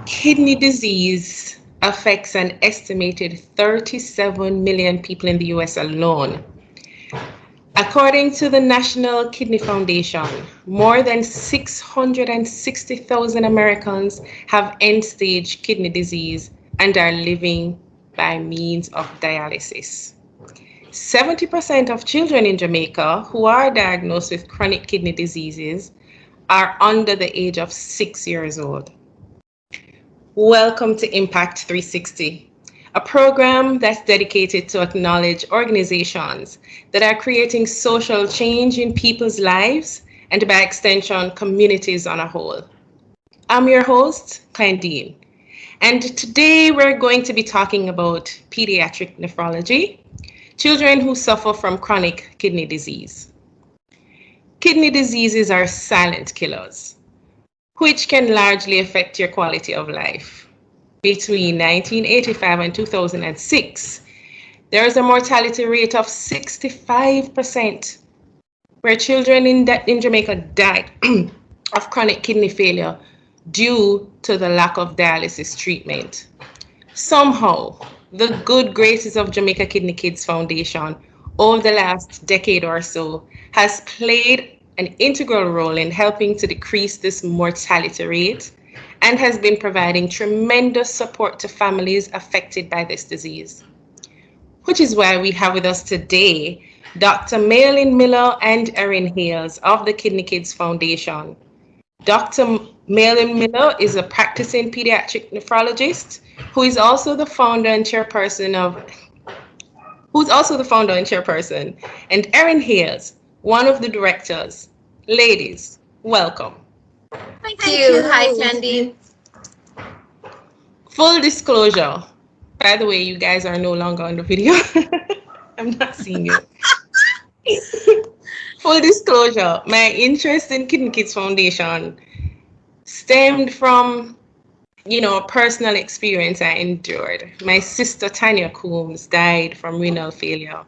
Kidney disease affects an estimated 37 million people in the US alone. According to the National Kidney Foundation, more than 660,000 Americans have end-stage kidney disease and are living by means of dialysis. 70% of children in Jamaica who are diagnosed with chronic kidney diseases are under the age of 6 years old. Welcome to Impact 360, a program that's dedicated to acknowledge organizations that are creating social change in people's lives and, by extension, communities on a whole. I'm your host, Klandine, and today we're going to be talking about pediatric nephrology, children who suffer from chronic kidney disease. Kidney diseases are silent killers, which can largely affect your quality of life. Between 1985 and 2006, there is a mortality rate of 65%, where children in Jamaica died of chronic kidney failure due to the lack of dialysis treatment. Somehow, the good graces of Jamaica Kidney Kids Foundation over the last decade or so has played an integral role in helping to decrease this mortality rate and has been providing tremendous support to families affected by this disease. Which is why we have with us today Dr. Maolynne Miller and Erin Hayle of the Kidney Kids Foundation. Dr. Maolynne Miller is a practicing pediatric nephrologist who is also the founder and chairperson, and Erin Hayle, one of the directors. Ladies, welcome. Thank you. Hi, Klandine. Full disclosure, by the way, you guys are no longer on the video. I'm not seeing you. Full disclosure, my interest in Kidney Kids Foundation stemmed from, a personal experience I endured. My sister Tanya Coombs died from renal failure.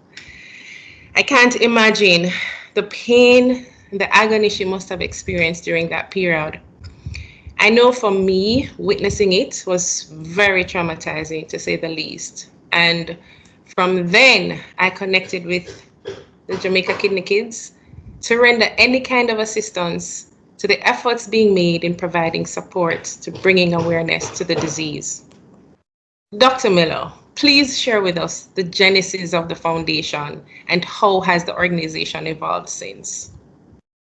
I can't imagine the pain and the agony she must have experienced during that period. I know for me, witnessing it was very traumatizing, to say the least. And from then, I connected with the Jamaica Kidney Kids to render any kind of assistance to the efforts being made in providing support to bringing awareness to the disease. Dr. Miller, please share with us the genesis of the foundation and how has the organization evolved since?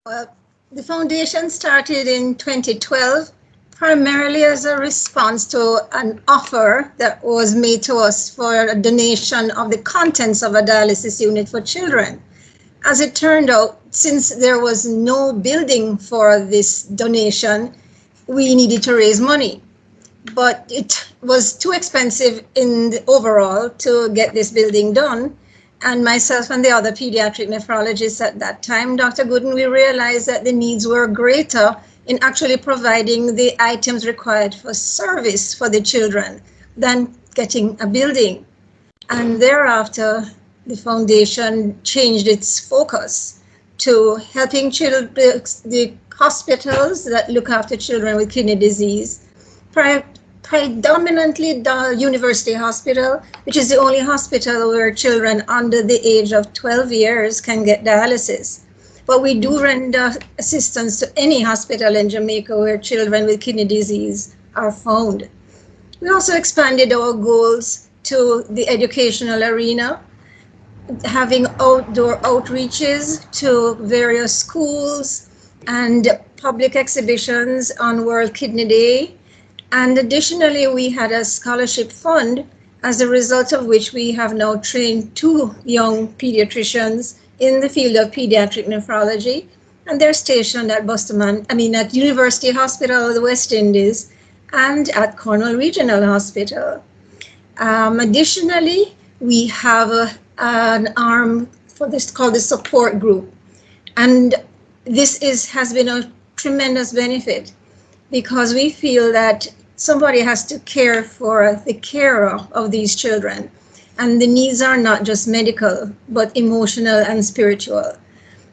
Well, the foundation started in 2012, primarily as a response to an offer that was made to us for a donation of the contents of a dialysis unit for children. As it turned out, since there was no building for this donation, we needed to raise money. But it was too expensive in the overall to get this building done. And myself and the other pediatric nephrologists at that time, Dr. Gooden, we realized that the needs were greater in actually providing the items required for service for the children than getting a building. And thereafter, the foundation changed its focus to helping the hospitals that look after children with kidney disease, predominantly the University Hospital, which is the only hospital where children under the age of 12 years can get dialysis. But we do render assistance to any hospital in Jamaica where children with kidney disease are found. We also expanded our goals to the educational arena, having outdoor outreaches to various schools and public exhibitions on World Kidney Day. And additionally, we had a scholarship fund, as a result of which we have now trained 2 young pediatricians in the field of pediatric nephrology, and they're stationed at at University Hospital of the West Indies and at Cornwall Regional Hospital. Additionally, we have an arm for this called the support group, and this has been a tremendous benefit because we feel that somebody has to care for the carer of these children. And the needs are not just medical, but emotional and spiritual.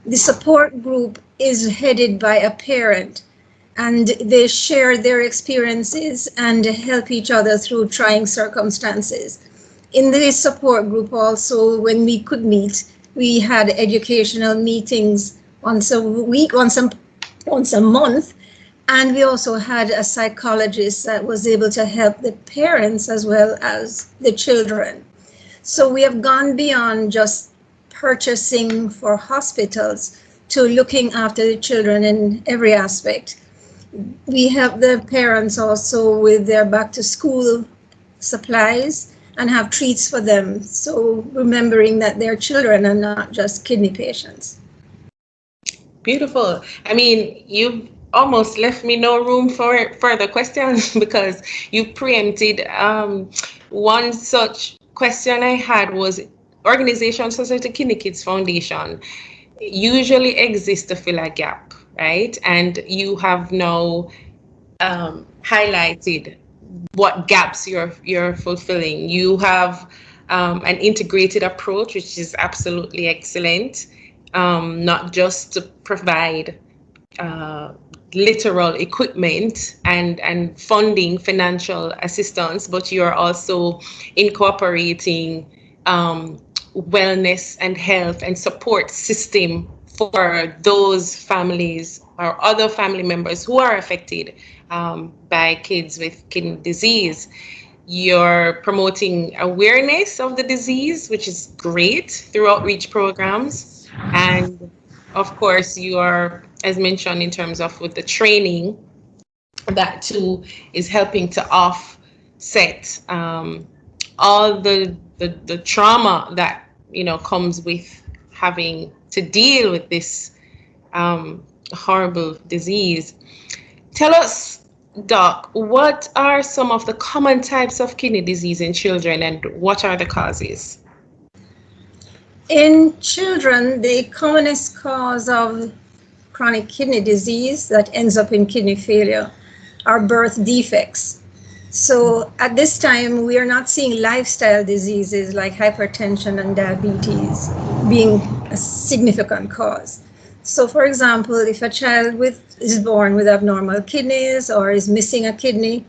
The support group is headed by a parent, and they share their experiences and help each other through trying circumstances. In the support group also, when we could meet, we had educational meetings once a week, once a month, and we also had a psychologist that was able to help the parents as well as the children. So we have gone beyond just purchasing for hospitals to looking after the children in every aspect. We help the parents also with their back to school supplies and have treats for them. So remembering that their children are not just kidney patients. Beautiful. I mean, you've almost left me no room for further questions because you preempted one such question I had was organizations such as the Kidney Kids Foundation usually exist to fill a gap, right? And you have now highlighted what gaps you're fulfilling. You have an integrated approach, which is absolutely excellent. Not just to provide literal equipment and funding, financial assistance, but you're also incorporating wellness and health and support system for those families or other family members who are affected by kids with kidney disease. You're promoting awareness of the disease, which is great, through outreach programs. And of course, you are, as mentioned, in terms of with the training, that too is helping to offset all the trauma that comes with having to deal with this horrible disease. Tell us, Doc, what are some of the common types of kidney disease in children, and what are the causes? In children, the commonest cause of chronic kidney disease that ends up in kidney failure are birth defects. So at this time, we are not seeing lifestyle diseases like hypertension and diabetes being a significant cause. So for example, if a child is born with abnormal kidneys or is missing a kidney,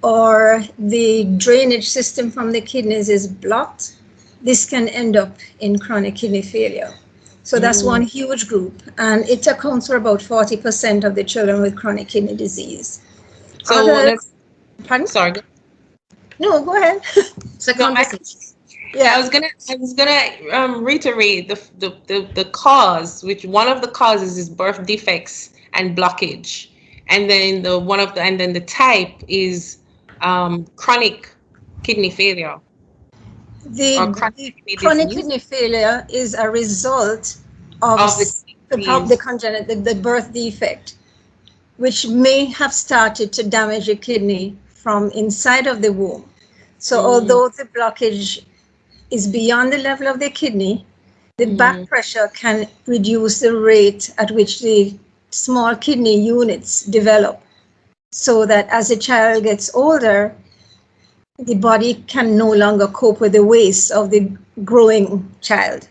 or the drainage system from the kidneys is blocked, this can end up in chronic kidney failure. So that's one huge group, and it accounts for about 40% of the children with chronic kidney disease. So pardon? Sorry. No, go ahead. Yeah, I was gonna reiterate the cause, which one of the causes is birth defects and blockage, and then the type is chronic kidney failure. Chronic kidney failure is a result of the congenital, the birth defect, which may have started to damage a kidney from inside of the womb. So although the blockage is beyond the level of the kidney, the back pressure can reduce the rate at which the small kidney units develop, so that as a child gets older, the body can no longer cope with the waste of the growing child.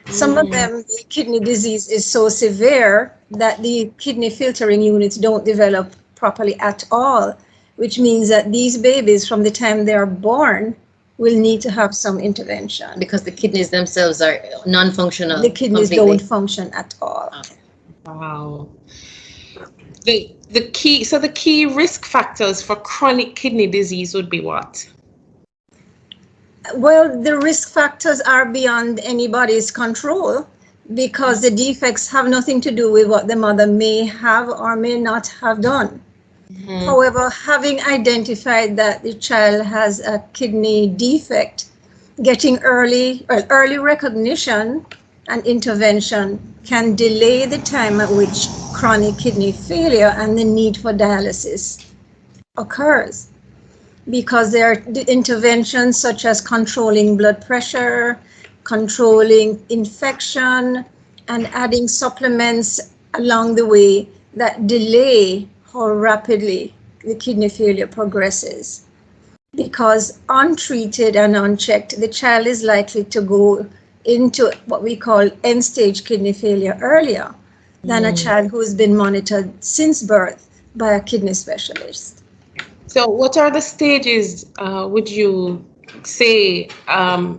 Some of them, the kidney disease is so severe that the kidney filtering units don't develop properly at all, which means that these babies, from the time they are born, will need to have some intervention. Because the kidneys themselves are non-functional. The kidneys don't function at all. Okay. Wow. The key risk factors for chronic kidney disease would be what? Well, the risk factors are beyond anybody's control, because the defects have nothing to do with what the mother may have or may not have done. However, having identified that the child has a kidney defect, getting early recognition and intervention can delay the time at which chronic kidney failure and the need for dialysis occurs. Because there are interventions such as controlling blood pressure, controlling infection, and adding supplements along the way that delay how rapidly the kidney failure progresses. Because untreated and unchecked, the child is likely to go into what we call end-stage kidney failure earlier than a child who's been monitored since birth by a kidney specialist. So what are the stages, would you say,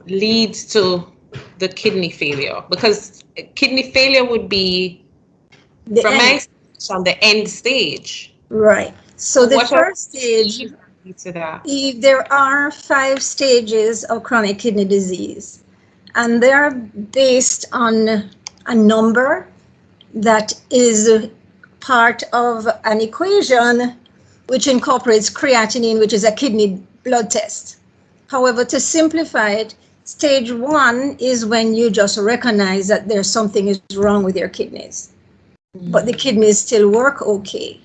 leads to the kidney failure? Because kidney failure would be, from my experience, on the end stage. Right. So the What are first stage, to that? there are 5 stages of chronic kidney disease, and they are based on a number that is part of an equation which incorporates creatinine, which is a kidney blood test. However, to simplify it, stage 1 is when you just recognize that there's something is wrong with your kidneys, but the kidneys still work okay.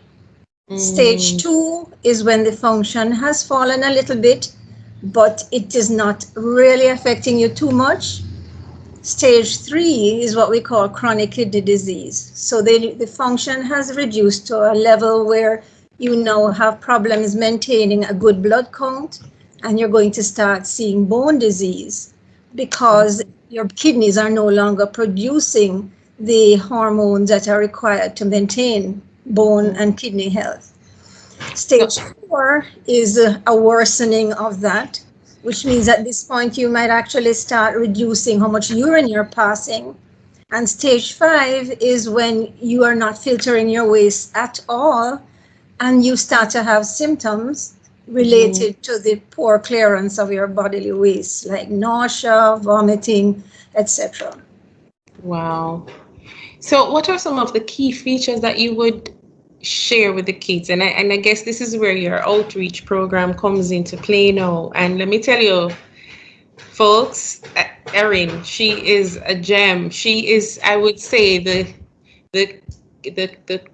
Stage 2 is when the function has fallen a little bit, but it is not really affecting you too much. Stage 3 is what we call chronic kidney disease. So the function has reduced to a level where you now have problems maintaining a good blood count, and you're going to start seeing bone disease because your kidneys are no longer producing the hormones that are required to maintain bone and kidney health. Stage 4 is a worsening of that, which means at this point you might actually start reducing how much urine you're passing. And stage 5 is when you are not filtering your waste at all, and you start to have symptoms related to the poor clearance of your bodily waste, like nausea, vomiting, etc. Wow. So what are some of the key features that you would share with the kids? And I guess this is where your outreach program comes into play now. And let me tell you, folks, Erin, she is a gem. She is, I would say, the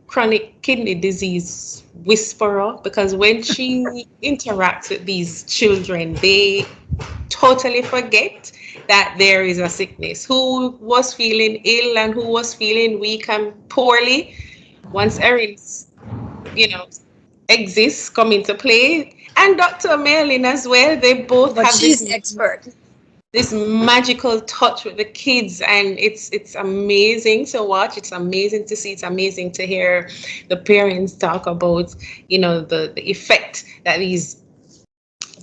chronic kidney disease whisperer, because when she interacts with these children, they totally forget that there is a sickness. Who was feeling ill and who was feeling weak and poorly, once Erin's, exists, come into play, and Dr. Maolynne as well, they both But have she's expert. This magical touch with the kids, and it's amazing to watch. It's amazing to see. It's amazing to hear the parents talk about, the effect that these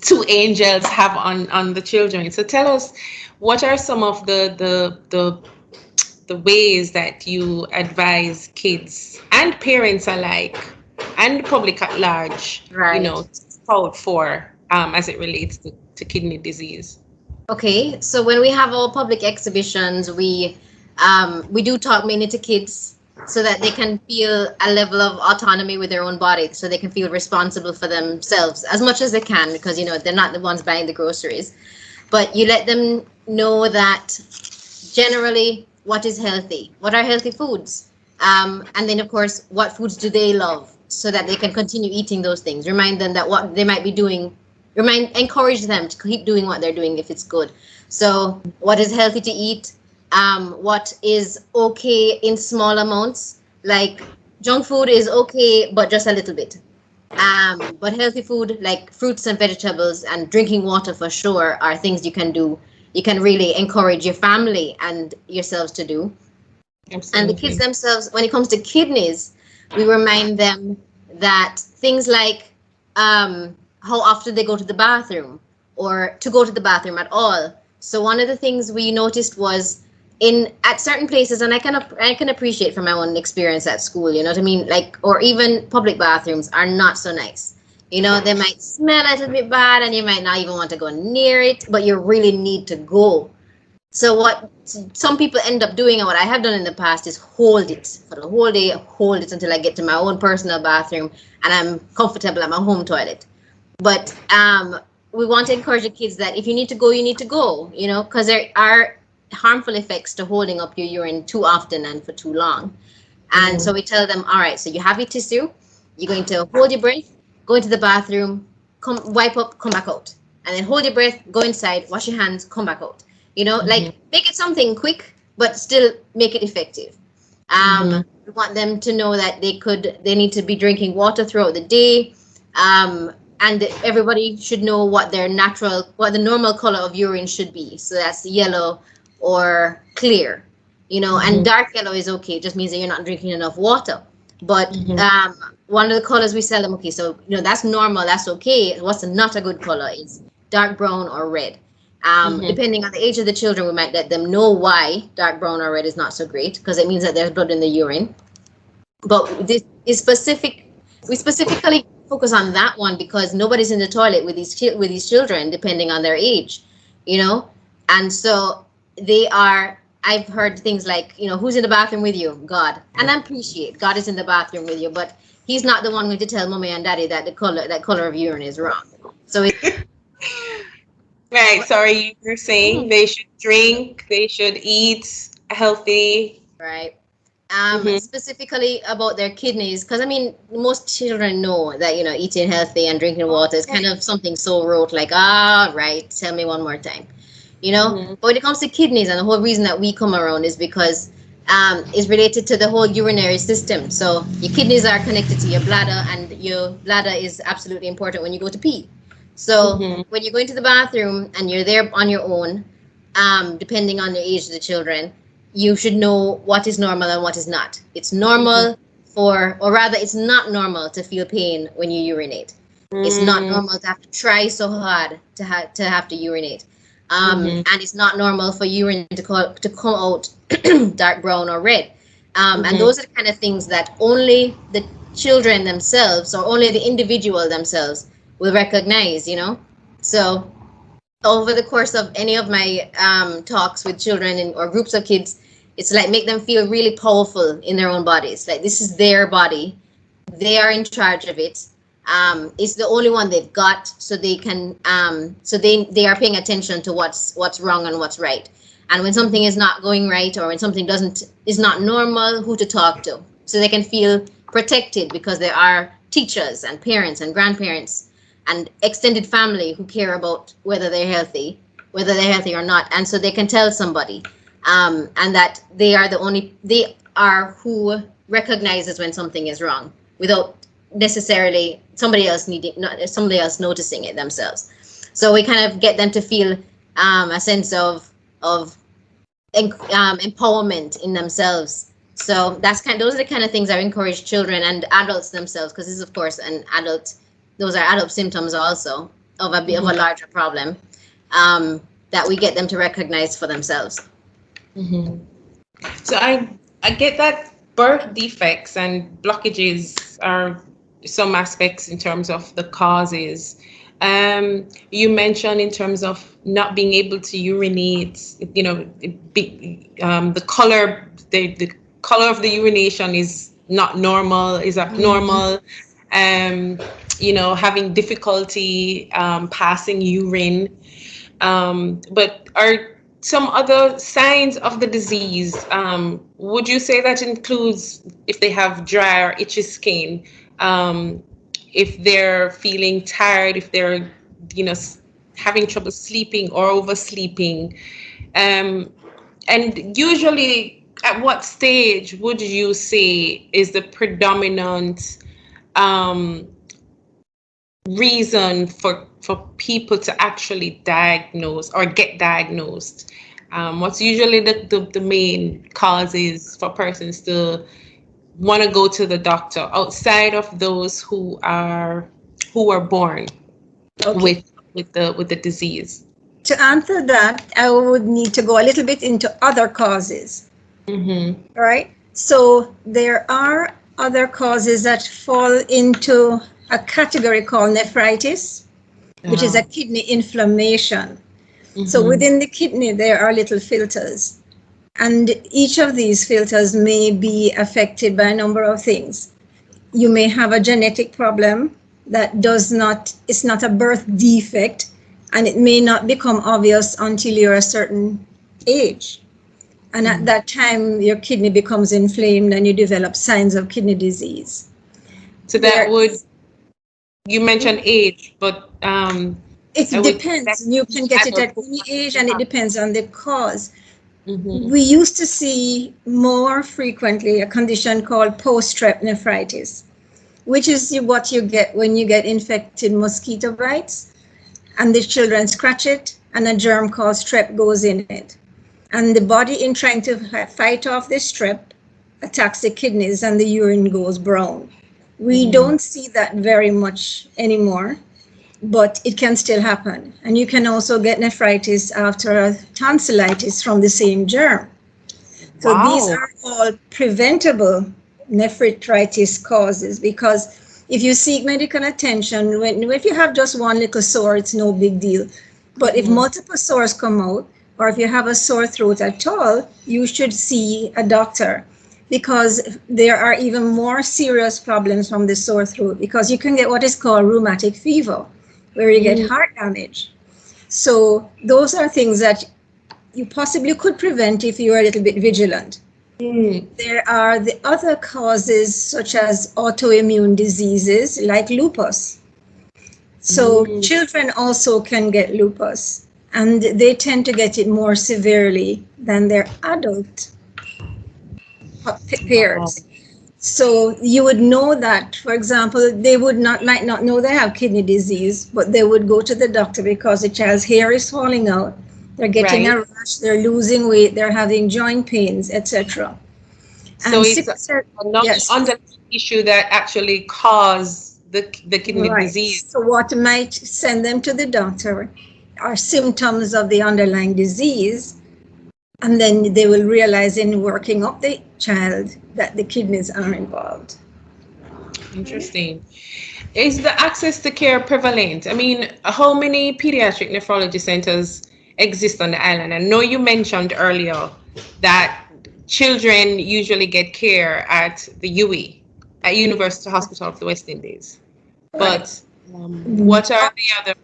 2 angels have on the children. So tell us, what are some of the ways that you advise kids and parents alike and the public at large, Right. to scout for as it relates to kidney disease? Okay, so when we have our public exhibitions, we do talk mainly to kids so that they can feel a level of autonomy with their own body, so they can feel responsible for themselves as much as they can, because they're not the ones buying the groceries. But you let them know that generally what is healthy, what are healthy foods, and then of course what foods do they love, so that they can continue eating those things. Remind them that what they might be doing. Encourage them to keep doing what they're doing if it's good. So what is healthy to eat, what is okay in small amounts, like junk food is okay, but just a little bit. But healthy food like fruits and vegetables and drinking water for sure are things you can do. You can really encourage your family and yourselves to do. Absolutely. And the kids themselves, when it comes to kidneys, we remind them that things like how often they go to the bathroom, or to go to the bathroom at all. So one of the things we noticed was at certain places, and I can appreciate from my own experience at school, you know what I mean? Like, or even public bathrooms are not so nice. They might smell a little bit bad and you might not even want to go near it, but you really need to go. So what some people end up doing, and what I have done in the past, is hold it for the whole day, hold it until I get to my own personal bathroom and I'm comfortable at my home toilet. But we want to encourage the kids that if you need to go, you need to go, because there are harmful effects to holding up your urine too often and for too long. And so we tell them, all right, so you have your tissue, you're going to hold your breath, go into the bathroom, wipe up, come back out. And then hold your breath, go inside, wash your hands, come back out. Like make it something quick, but still make it effective. We want them to know that they need to be drinking water throughout the day. And everybody should know what the normal color of urine should be. So that's yellow or clear, and dark yellow is okay. It just means that you're not drinking enough water. But one of the colors we sell them, okay, so that's normal, that's okay. What's not a good color is dark brown or red. Depending on the age of the children, we might let them know why dark brown or red is not so great, because it means that there's blood in the urine. But this is specific. We specifically focus on that one because nobody's in the toilet with these children, depending on their age, and so they are. I've heard things like, who's in the bathroom with you? God. And I appreciate God is in the bathroom with you, but he's not the one going to tell mommy and daddy that that color of urine is wrong. So right. Sorry, you're saying they should drink, they should eat healthy. Right. Specifically about their kidneys, because most children know that eating healthy and drinking water is kind of something so rote, like right, tell me one more time. But when it comes to kidneys, and the whole reason that we come around is because is related to the whole urinary system. So your kidneys are connected to your bladder, and your bladder is absolutely important when you go to pee. So when you go into the bathroom and you're there on your own, depending on the age of the children, you should know what is normal and what is not. It's normal or rather it's not normal to feel pain when you urinate. It's not normal to have to try so hard to have to urinate. And it's not normal for urine to come out dark brown or red. And those are the kind of things that only the children themselves or only the individual themselves will recognize, So over the course of any of my talks with children or groups of kids, it's like make them feel really powerful in their own bodies. Like this is their body. They are in charge of it. It's the only one they've got, so they can they are paying attention to what's wrong and what's right. And when something is not going right, or when something is not normal, who to talk to, so they can feel protected because there are teachers and parents and grandparents and extended family who care about whether they're healthy or not, and so they can tell somebody, and that they are who recognizes when something is wrong without necessarily somebody else noticing it themselves. So we kind of get them to feel a sense of empowerment in themselves. So those are the kind of things I encourage children and adults themselves, because this is of course those are adult symptoms also of a bit of a larger problem that we get them to recognize for themselves. So I get that birth defects and blockages are some aspects in terms of the causes. You mentioned in terms of not being able to urinate, the color of the urination is not normal, is abnormal. Having difficulty passing urine. But are some other signs of the disease? Would you say that includes if they have dry or itchy skin, if they're feeling tired, if they're, having trouble sleeping or oversleeping? And usually, at what stage would you say is the predominant reason for people to actually diagnose or get diagnosed? What's usually the main causes for persons to want to go to the doctor outside of those who are born with the disease? To answer that, I would need to go a little bit into other causes. All right. So there are other causes that fall into a category called nephritis, which is a kidney inflammation. So within the kidney, there are little filters. And each of these filters may be affected by a number of things. You may have a genetic problem that it's not a birth defect, and it may not become obvious until you're a certain age. And at that time, your kidney becomes inflamed and you develop signs of kidney disease. So you mentioned age, but it depends. You can get it at any age, and it depends on the cause. We used to see more frequently a condition called post-strep nephritis, which is what you get when you get infected mosquito bites, and the children scratch it, and a germ called strep goes in it. And the body, in trying to fight off the strep, attacks the kidneys and the urine goes brown. We don't see that very much anymore, but it can still happen. And you can also get nephritis after a tonsillitis from the same germ. So these are all preventable nephritis causes, because if you seek medical attention, if you have just one little sore, it's no big deal. But if multiple sores come out, or if you have a sore throat at all, you should see a doctor, because there are even more serious problems from the sore throat, because you can get what is called rheumatic fever, where you get heart damage. So those are things that you possibly could prevent if you are a little bit vigilant. There are the other causes, such as autoimmune diseases like lupus. So children also can get lupus, and they tend to get it more severely than their adult peers. So you would know that, for example, they might not know they have kidney disease, but they would go to the doctor because the child's hair is falling out, they're getting a rash, they're losing weight, they're having joint pains, etc. So it's not underlying issue that actually cause the kidney disease. So what might send them to the doctor are symptoms of the underlying disease, and then they will realize in working up the child that the kidneys are involved. Interesting. Is the access to care prevalent? I mean, how many pediatric nephrology centers exist on the island? I know you mentioned earlier that children usually get care at the UE, at University Hospital of the West Indies. But what are the other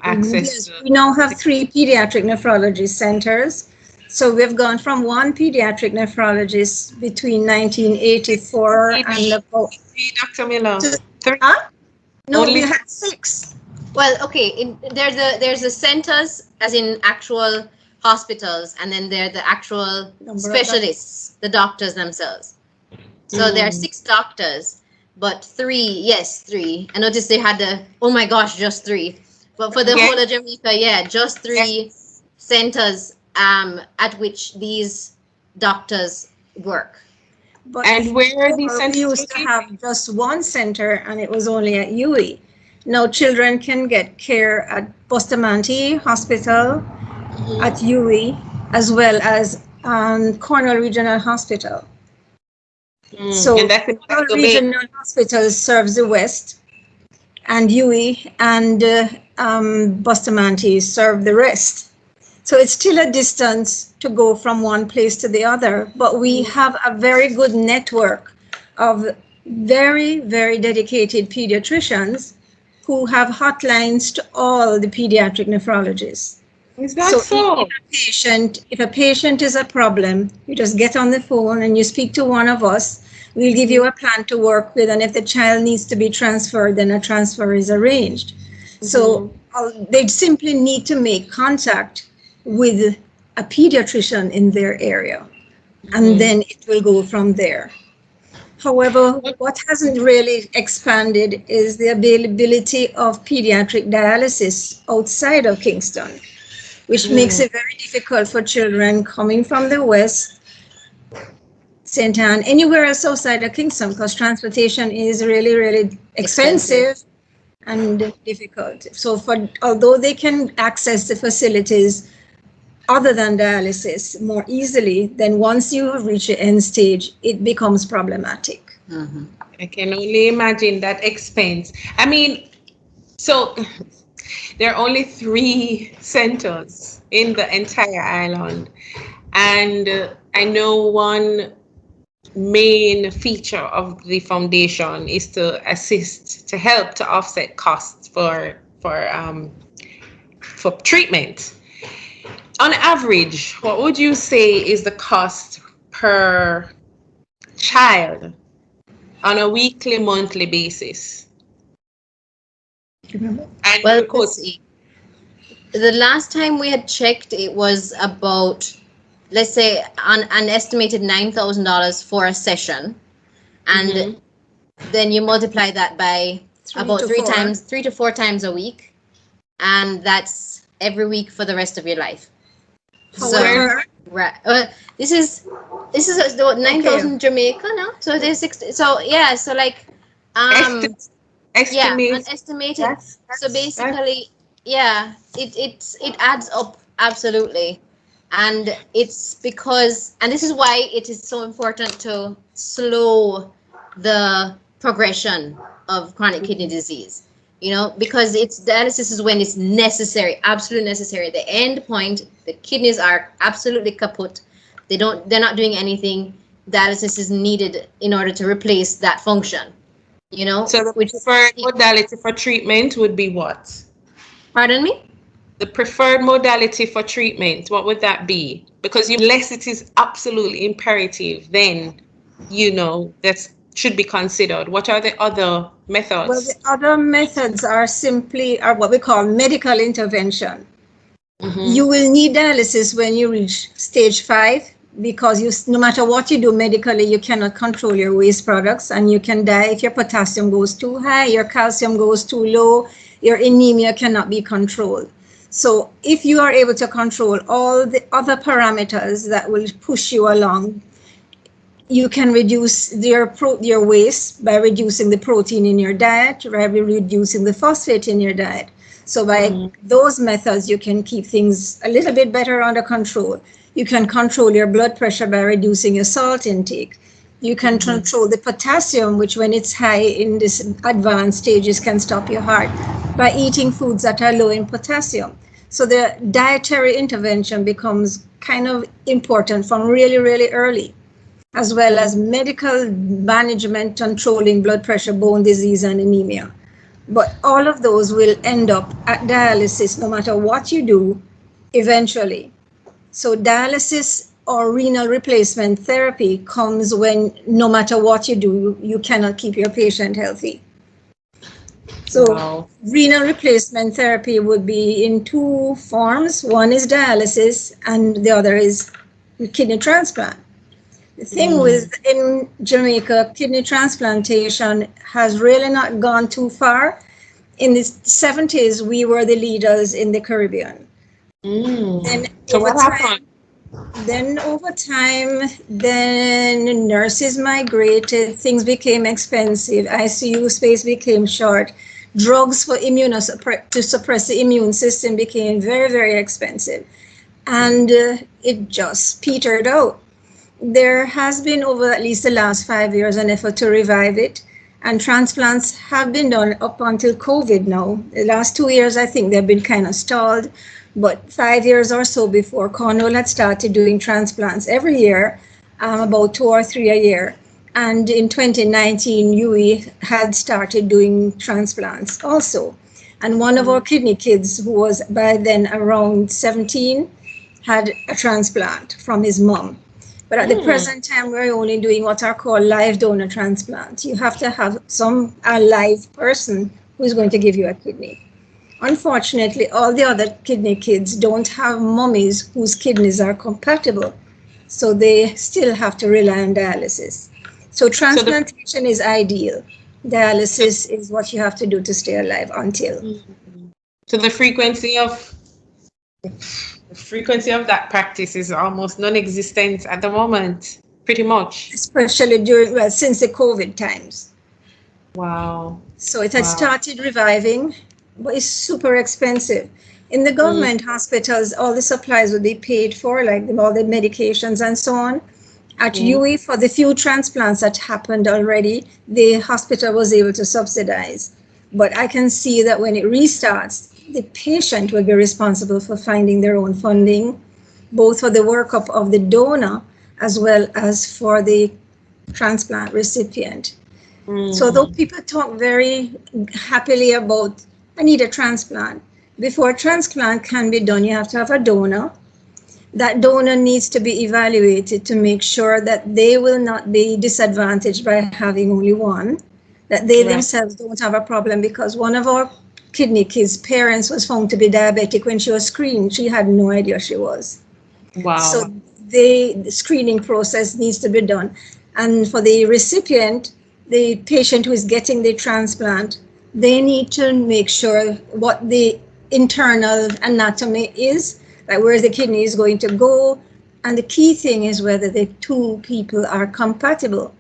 access? We now have 3 pediatric nephrology centers. So we've gone from 1 pediatric nephrologist between 1984 and about... Dr. Miller. No, we had 6. Well, okay, there's the centers, as in actual hospitals, and then there are the actual specialists, the doctors themselves. So there are 6 doctors, but 3. I noticed they had oh my gosh, just 3. But for the whole of Jamaica, just 3 centers at which these doctors work. But and where are these centers? We used to have just 1 center, and it was only at UE. Now children can get care at Bustamante Hospital, at UE, as well as Cornwall Regional Hospital. So Cornwall Regional Hospital serves the West, and UE and Bustamante serve the rest. So it's still a distance to go from one place to the other, but we have a very good network of very, very dedicated pediatricians who have hotlines to all the pediatric nephrologists. Is that so? If a patient is a problem, you just get on the phone and you speak to one of us. We'll give you a plan to work with, and if the child needs to be transferred, then a transfer is arranged. So they simply need to make contact with a pediatrician in their area, and then it will go from there. However, what hasn't really expanded is the availability of pediatric dialysis outside of Kingston, which makes it very difficult for children coming from the West, St. Anne, anywhere else outside of Kingston, because transportation is really, really expensive and difficult. So although they can access the facilities other than dialysis more easily, then once you have reached the end stage, it becomes problematic. I can only imagine that expense. I mean, so there are only 3 centers in the entire island. And I know one main feature of the foundation is to assist, to help to offset costs for treatment. On average, what would you say is the cost per child on a weekly, monthly basis? Remember? And well, the last time we had checked, it was about, let's say, an estimated $9,000 for a session, and then you multiply that by about 3 to 4 times a week, and that's every week for the rest of your life. However, Right. This is what 9,000 Jamaica now. So there's 60. So yeah. So like, yeah, Estimate. an estimated. So That's basically, yeah, it adds up absolutely, and it's because, and this is why it is so important to slow the progression of chronic kidney disease. You know, because it's dialysis is when it's necessary, absolutely necessary. The end point, the kidneys are absolutely kaput. They're not doing anything. Dialysis is needed in order to replace that function. You know, so the which preferred modality for treatment would be what? Pardon me? The preferred modality for treatment, what would that be? Because unless it is absolutely imperative, then that should be considered. What are the other methods? Well, the other methods are what we call medical intervention. Mm-hmm. You will need dialysis when you reach stage 5, because no matter what you do medically, you cannot control your waste products, and you can die if your potassium goes too high, your calcium goes too low, your anemia cannot be controlled. So if you are able to control all the other parameters that will push you along, you can reduce your waste by reducing the protein in your diet, by reducing the phosphate in your diet. So by those methods, you can keep things a little bit better under control. You can control your blood pressure by reducing your salt intake. You can control the potassium, which when it's high in this advanced stages can stop your heart, by eating foods that are low in potassium. So the dietary intervention becomes kind of important from really, really early, as well as medical management, controlling blood pressure, bone disease, and anemia. But all of those will end up at dialysis no matter what you do eventually. So dialysis or renal replacement therapy comes when no matter what you do, you cannot keep your patient healthy. So renal replacement therapy would be in 2 forms. One is dialysis and the other is kidney transplant. The thing in Jamaica, kidney transplantation has really not gone too far. In the 70s, we were the leaders in the Caribbean. So what happened? Then over time, then nurses migrated, things became expensive, ICU space became short, drugs for to suppress the immune system became very, very expensive, and it just petered out. There has been over at least the last 5 years an effort to revive it, and transplants have been done up until COVID now. The last 2 years, I think they've been kind of stalled, but 5 years or so before, Cornwall had started doing transplants every year, about 2 or 3 a year. And in 2019, UE had started doing transplants also. And one of our kidney kids, who was by then around 17, had a transplant from his mom. But at the present time, we're only doing what are called live donor transplants. You have to have a live person who's going to give you a kidney. Unfortunately, all the other kidney kids don't have mummies whose kidneys are compatible, so they still have to rely on dialysis. So transplantation is ideal. Dialysis is what you have to do to stay alive until. So the frequency of that practice is almost non-existent at the moment, pretty much. Especially since the COVID times. Wow. So it had started reviving, but it's super expensive. In the government hospitals, all the supplies would be paid for, like all the medications and so on. At UE, for the few transplants that happened already, the hospital was able to subsidize. But I can see that when it restarts, the patient will be responsible for finding their own funding, both for the workup of the donor as well as for the transplant recipient. So though people talk very happily about, I need a transplant, before a transplant can be done, you have to have a donor. That donor needs to be evaluated to make sure that they will not be disadvantaged by having only one, that they themselves don't have a problem, because one of our kidney kids' parents was found to be diabetic when she was screened. She had no idea she was. Wow. So the screening process needs to be done. And for the recipient, the patient who is getting the transplant, they need to make sure what the internal anatomy is, like where the kidney is going to go, And the key thing is whether the two people are compatible.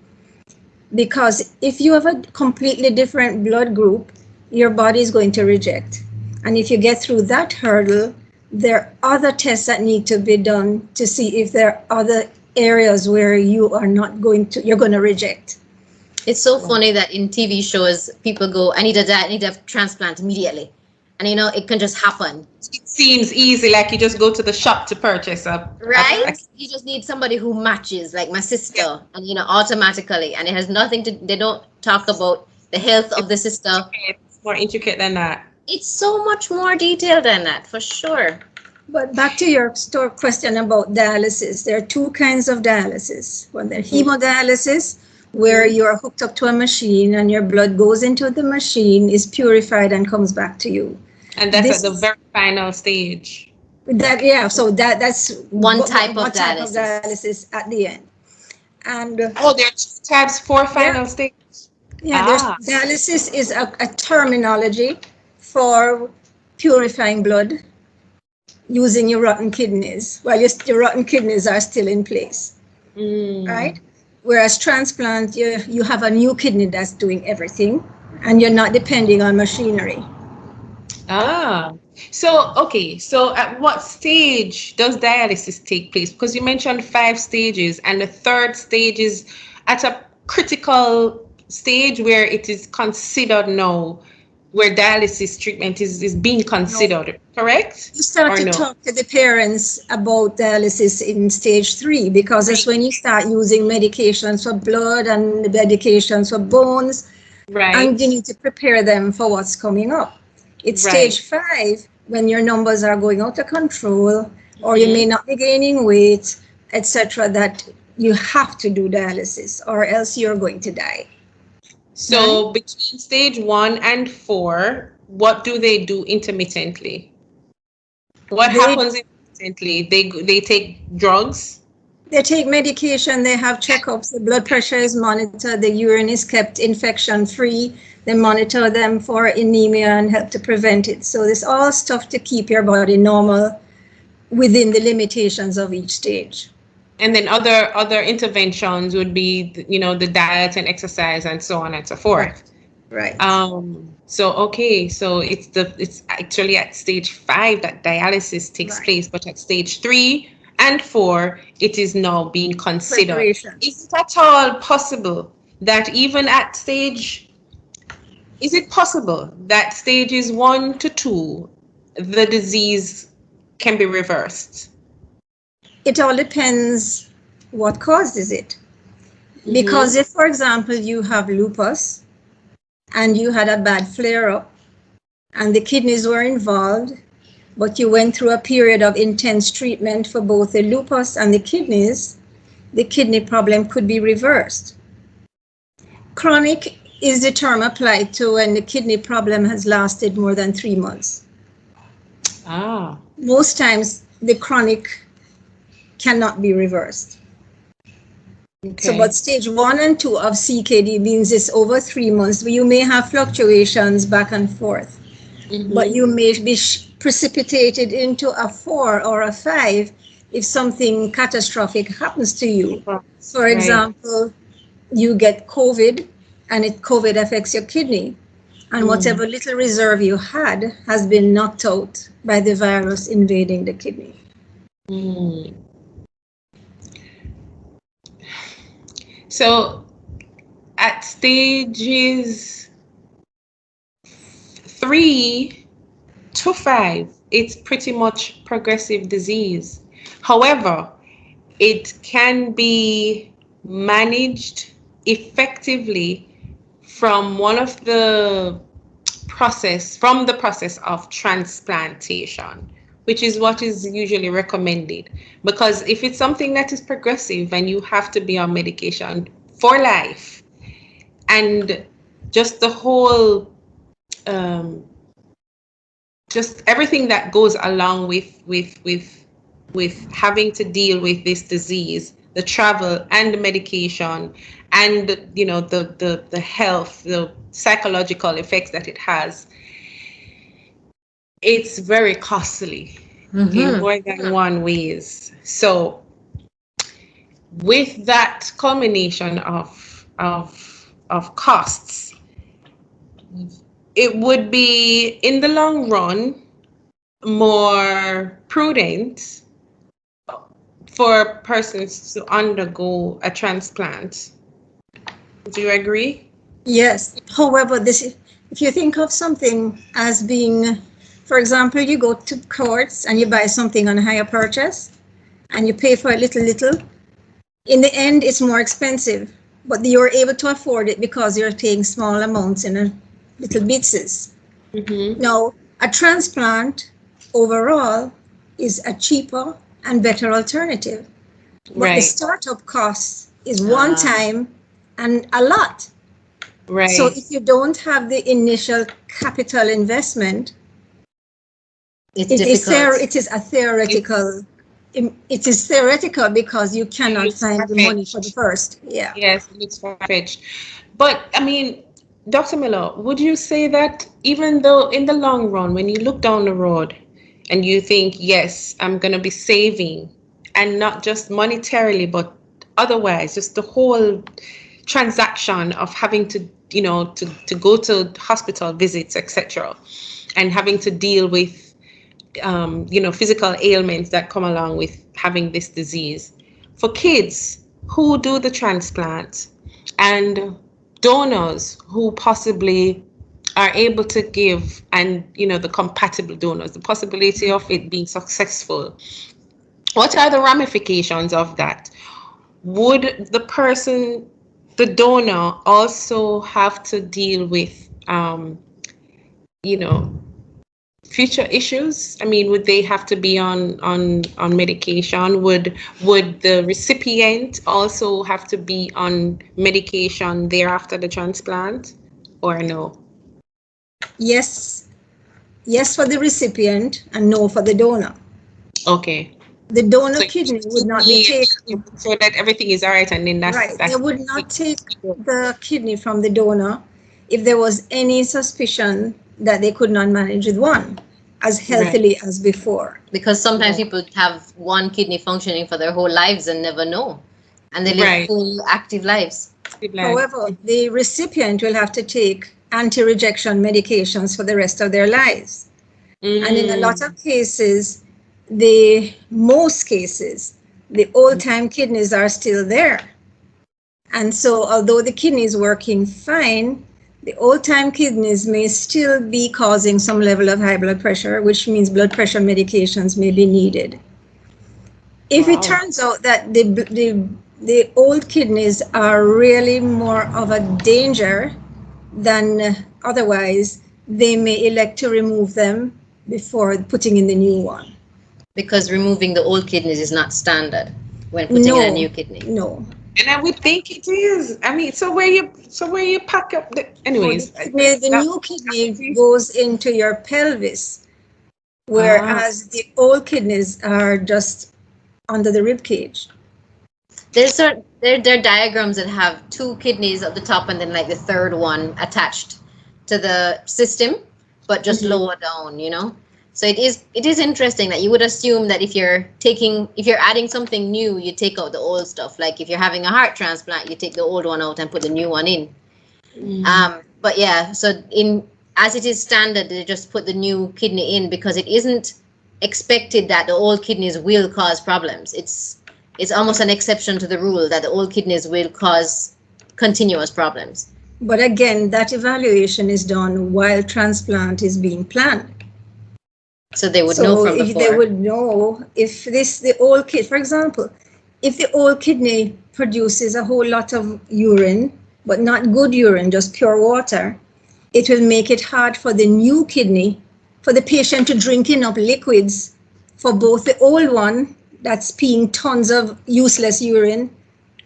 Because if you have a completely different blood group, your body is going to reject. And if you get through that hurdle, there are other tests that need to be done to see if there are other areas where you're going to reject. It's so funny that in TV shows, people go, I need a transplant immediately. And it can just happen. It seems easy, like you just go to the shop to purchase right? You just need somebody who matches, like my sister, and automatically. And it has nothing to, they don't talk about the health of the sister. It's more intricate than that. It's so much more detailed than that, for sure. But back to your question about dialysis, there are two kinds of dialysis. One, the hemodialysis, where you're hooked up to a machine and your blood goes into the machine, is purified and comes back to you. And that's at the very final stage. So that's one type of dialysis at the end. And there's tabs for final stage. Yeah, dialysis is a terminology for purifying blood using your rotten kidneys. Well, your rotten kidneys are still in place, right? Whereas transplant, you have a new kidney that's doing everything, and you're not depending on machinery. So at what stage does dialysis take place? Because you mentioned 5 stages, and the third stage is at a critical stage where it is considered now, where dialysis treatment is being considered, correct? You start to talk to the parents about dialysis in stage 3, because it's when you start using medications for blood and medications for bones, and you need to prepare them for what's coming up. It's stage 5, when your numbers are going out of control, or you may not be gaining weight, etc., that you have to do dialysis, or else you're going to die. So between stage 1 and 4, what do they do intermittently? What happens intermittently? They take drugs? They take medication, they have checkups, the blood pressure is monitored, the urine is kept infection-free, they monitor them for anemia and help to prevent it. So there's all stuff to keep your body normal within the limitations of each stage. And then other interventions would be, the diet and exercise and so on and so forth. Right. So it's actually at stage 5 that dialysis takes place, but at stage 3 and 4, it is now being considered. Is it at all possible that even at stages 1 to 2, the disease can be reversed? It all depends what causes it. Because if, for example, you have lupus and you had a bad flare-up and the kidneys were involved, but you went through a period of intense treatment for both the lupus and the kidneys, the kidney problem could be reversed. Chronic is the term applied to when the kidney problem has lasted more than 3 months. Most times, the chronic cannot be reversed. So, but stage 1 and 2 of CKD means it's over 3 months, but you may have fluctuations back and forth. But you may be precipitated into a 4 or a 5 if something catastrophic happens to you. For example, you get COVID and COVID affects your kidney, and whatever little reserve you had has been knocked out by the virus invading the kidney. So at stages 3 to 5, it's pretty much progressive disease. However, it can be managed effectively from the process of transplantation, which is what is usually recommended. Because if it's something that is progressive and you have to be on medication for life, and just the whole, just everything that goes along with having to deal with this disease, the travel and the medication, and the health, the psychological effects that it has, it's very costly in more than one ways. So with that culmination of costs, it would be in the long run more prudent for persons to undergo a transplant. Do you agree? Yes. However, if you think of something as being, for example, you go to courts and you buy something on hire purchase and you pay for a little, in the end, it's more expensive, but you're able to afford it because you're paying small amounts in a little bits. Mm-hmm. Now, a transplant overall is a cheaper and better alternative. But the startup cost is one time and a lot. Right. So if you don't have the initial capital investment, it is a theoretical. It is theoretical because you cannot find the money for the first. Yeah. Yes, it's far-fetched. But I mean, Dr. Miller, would you say that even though in the long run, when you look down the road and you think, yes, I'm going to be saving, and not just monetarily, but otherwise, just the whole transaction of having to, to go to hospital visits, etc., and having to deal with physical ailments that come along with having this disease. For kids who do the transplant and donors who possibly are able to give, and the compatible donors, the possibility of it being successful, what are the ramifications of that? Would the donor also have to deal with future issues? I mean, would they have to be on medication? Would the recipient also have to be on medication thereafter the transplant, or no? Yes for the recipient and no for the donor. Okay. The donor kidney would not be taken. So that everything is all right, and then that's right. They would not take the kidney from the donor if there was any suspicion that they could not manage with one as healthily as before. Because sometimes people have one kidney functioning for their whole lives and never know, and they live full active lives. However, the recipient will have to take anti-rejection medications for the rest of their lives. And in a lot of cases, most cases, the old-time kidneys are still there. And so although the kidney is working fine, the old-time kidneys may still be causing some level of high blood pressure, which means blood pressure medications may be needed. If it turns out that the old kidneys are really more of a danger than otherwise, they may elect to remove them before putting in the new one. Because removing the old kidneys is not standard when putting in a new kidney. No. And I would think it is. I mean, so where you pack up anyways. The new kidney goes into your pelvis, whereas the old kidneys are just under the rib cage. There are diagrams that have two kidneys at the top and then like the third one attached to the system, but just lower down, So it is interesting that you would assume that if you're adding something new, you take out the old stuff. Like if you're having a heart transplant, you take the old one out and put the new one in. But yeah, so as it is standard, they just put the new kidney in because it isn't expected that the old kidneys will cause problems. It's almost an exception to the rule that the old kidneys will cause continuous problems. But again, that evaluation is done while transplant is being planned. So they would know from before. They would know if the old kidney, for example, if the old kidney produces a whole lot of urine, but not good urine, just pure water, it will make it hard for the new kidney, for the patient to drink enough liquids for both the old one that's peeing tons of useless urine,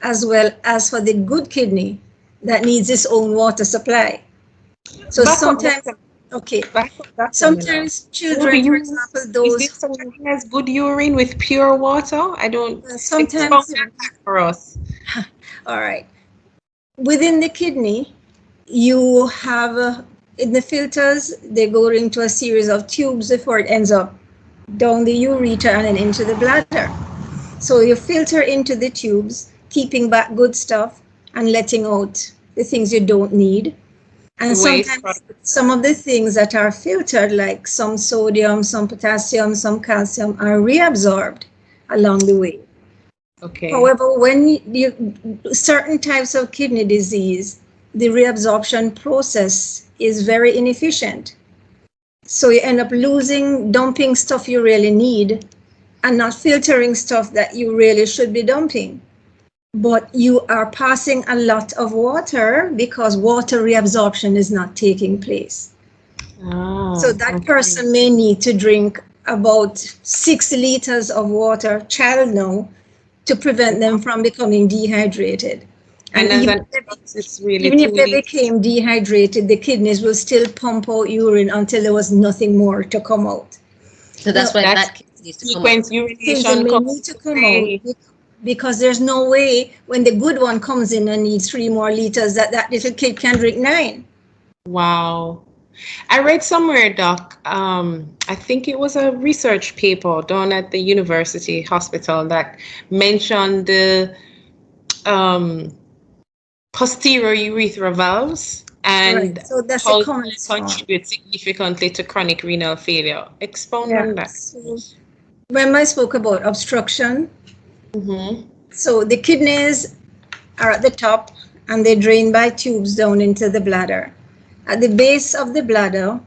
as well as for the good kidney that needs its own water supply. So sometimes children, for example, those is this as good urine with pure water? I don't. Sometimes for us. All right. Within the kidney, you have in the filters, they go into a series of tubes before it ends up down the ureter and then into the bladder. So you filter into the tubes. keeping back good stuff and letting out the things you don't need. And sometimes some of the things that are filtered, like some sodium, some potassium, some calcium, are reabsorbed along the way. Okay. However, when you certain types of kidney disease, the reabsorption process is very inefficient. So you end up dumping stuff you really need and not filtering stuff that you really should be dumping. But you are passing a lot of water because water reabsorption is not taking place. So that person may need to drink about 6 liters of water, child now, to prevent them from becoming dehydrated. And even if they became dehydrated, the kidneys will still pump out urine until there was nothing more to come out. So that's why that needs to come out. Urination need to come out because there's no way when the good one comes in and needs 3 more liters that little kid can drink 9. Wow. I read somewhere, Doc, I think it was a research paper done at the university hospital that mentioned the posterior urethral valves and so that's how they contribute significantly to chronic renal failure. Expound on that. So when I spoke about obstruction, so the kidneys are at the top and they drain by tubes down into the bladder. At the base of the bladder,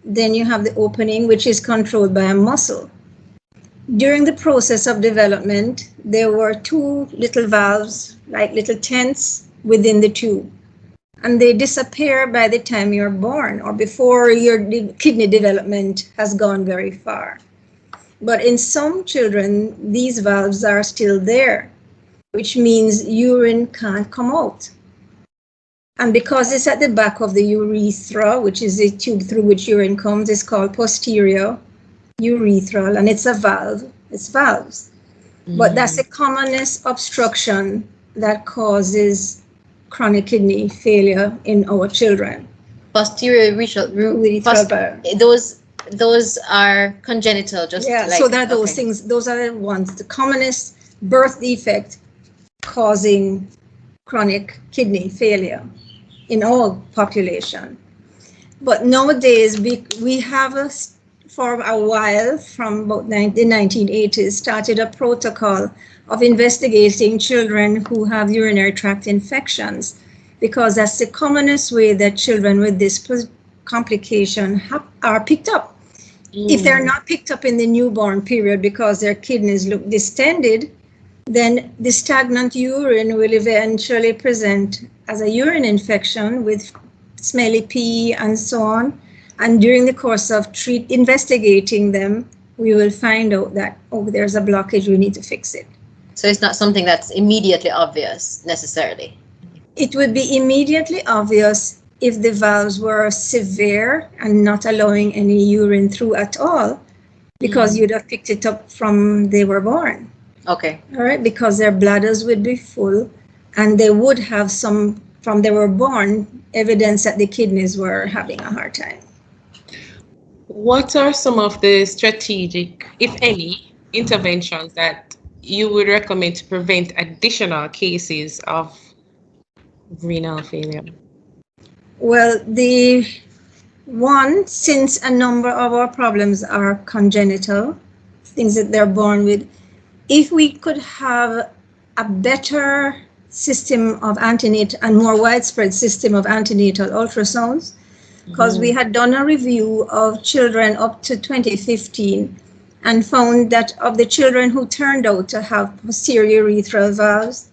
then you have the opening, which is controlled by a muscle. During the process of development, there were 2 little valves, like little tents, within the tube. And they disappear by the time you're born or before your kidney development has gone very far. But in some children, these valves are still there, which means urine can't come out. And because it's at the back of the urethra, which is the tube through which urine comes, it's called posterior urethral, and it's a valve. It's valves. But that's the commonest obstruction that causes chronic kidney failure in our children. Posterior urethral. Those are congenital, just so that those things. Those are the ones, the commonest birth defect causing chronic kidney failure in our population. But nowadays we have for a while, from about the 1980s, started a protocol of investigating children who have urinary tract infections, because that's the commonest way that children with this complication are picked up. If they're not picked up in the newborn period because their kidneys look distended, then the stagnant urine will eventually present as a urine infection with smelly pee and so on. And during the course of investigating them, we will find out that, there's a blockage, we need to fix it. So it's not something that's immediately obvious necessarily. It would be immediately obvious if the valves were severe and not allowing any urine through at all, because you'd have picked it up from they were born. Okay. All right, because their bladders would be full and they would have some, from they were born, evidence that the kidneys were having a hard time. What are some of the strategic, if any, interventions that you would recommend to prevent additional cases of renal failure? Well, the one, since a number of our problems are congenital, things that they're born with, if we could have a better system of antenatal and more widespread system of antenatal ultrasounds, because we had done a review of children up to 2015 and found that of the children who turned out to have posterior urethral valves,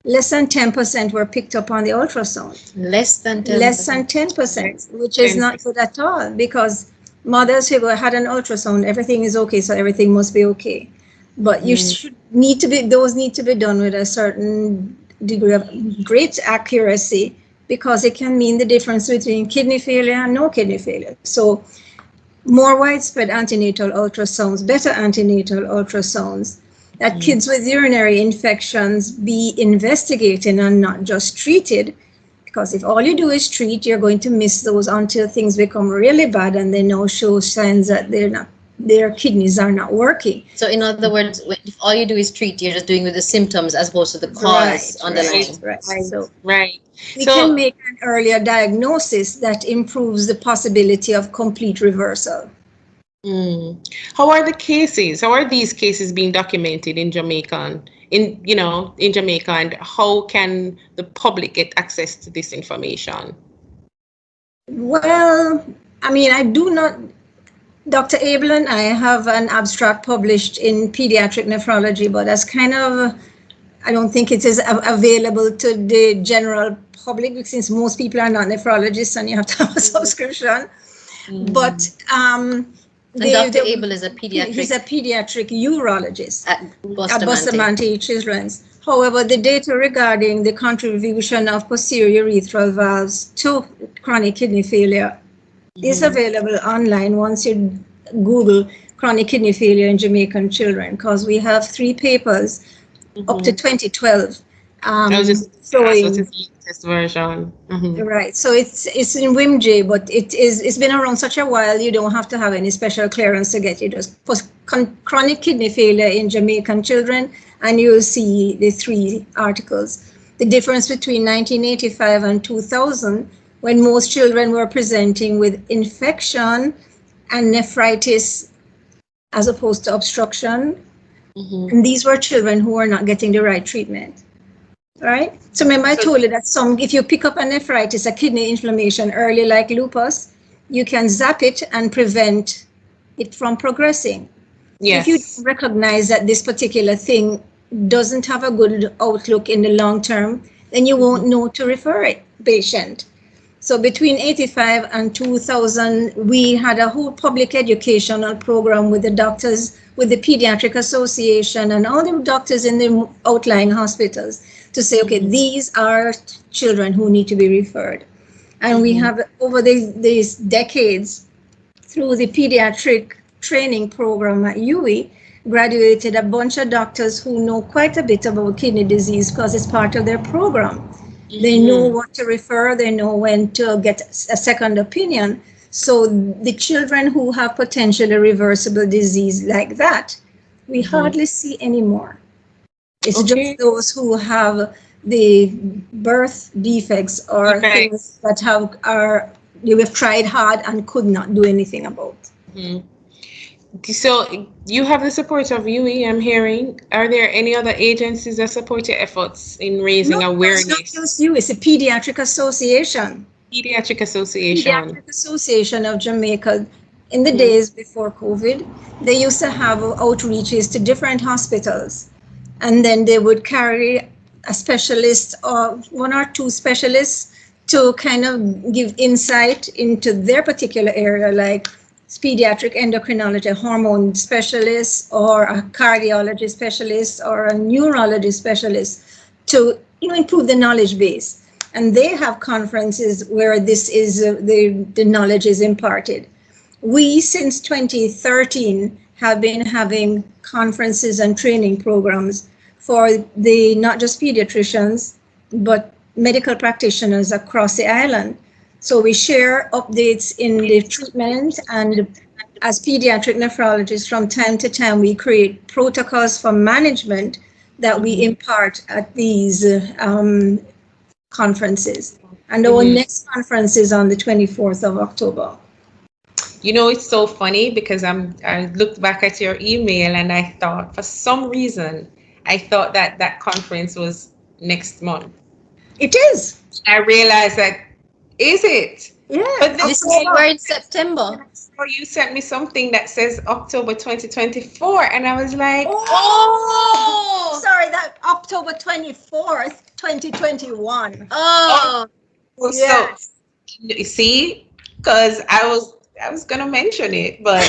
less than 10% were picked up on the ultrasound. Less than 10%? Less than 10%, which is not good at all, because mothers who had an ultrasound, everything is okay, so everything must be okay. But you those need to be done with a certain degree of great accuracy, because it can mean the difference between kidney failure and no kidney failure. So more widespread antenatal ultrasounds, better antenatal ultrasounds, that kids with urinary infections be investigated and not just treated, because if all you do is treat, you're going to miss those until things become really bad and they now show signs that they're not their kidneys are not working. So in other words, if all you do is treat, you're just doing with the symptoms as opposed to the cause underlying. Right. We can make an earlier diagnosis that improves the possibility of complete reversal. How are the cases? How are these cases being documented in Jamaica? In Jamaica, and how can the public get access to this information? Well, I mean, I do not. Dr. Abel and I have an abstract published in Paediatric Nephrology, but that's kind of, I don't think it is available to the general public since most people are not nephrologists and you have to have a subscription. But Dr. Abel is a pediatric. He's a pediatric urologist at Bustamante Children's. However, the data regarding the contribution of posterior urethral valves to chronic kidney failure is available online once you Google chronic kidney failure in Jamaican children, because we have 3 papers up to 2012 showing. Version. Right, so it's in WIMJ, but it's been around such a while. You don't have to have any special clearance to get it. Just chronic kidney failure in Jamaican children, and you'll see the 3 articles. The difference between 1985 and 2000, when most children were presenting with infection and nephritis as opposed to obstruction, and these were children who were not getting the right treatment. All right. So remember, I told you that if you pick up a nephritis, a kidney inflammation early, like lupus, you can zap it and prevent it from progressing. Yes. If you recognize that this particular thing doesn't have a good outlook in the long term, then you won't know to refer it patient. So between 85 and 2000, we had a whole public educational program with the doctors, with the Paediatric Association and all the doctors in the outlying hospitals to say, okay, these are children who need to be referred. And we have, over these decades, through the pediatric training program at UWI, graduated a bunch of doctors who know quite a bit about kidney disease because it's part of their program. They know what to refer, they know when to get a second opinion. So the children who have potentially reversible disease like that, we hardly see anymore. It's just those who have the birth defects or things that you have tried hard and could not do anything about. So you have the support of UWI, I'm hearing. Are there any other agencies that support your efforts in raising awareness? No, it's not just UWI, it's a Pediatric Association. Pediatric Association. Pediatric Association of Jamaica. In the days before COVID, they used to have outreaches to different hospitals. And then they would carry a specialist or 1 or 2 specialists to kind of give insight into their particular area, like pediatric endocrinology, hormone specialist, or a cardiology specialist, or a neurology specialist, to improve the knowledge base. And they have conferences where this is the knowledge is imparted. We, since 2013, have been having conferences and training programs for the not just pediatricians, but medical practitioners across the island. So we share updates in the treatment, and as pediatric nephrologists, from time to time, we create protocols for management that we impart at these conferences. And our next conference is on the 24th of October. It's so funny because I looked back at your email and I thought, for some reason, I thought that conference was next month. It is. I realized that, is it? Yeah. But this is where it's September. So you sent me something that says October 2024, and I was like, sorry, that October 24th, 2021. So you see, because I was gonna mention it, but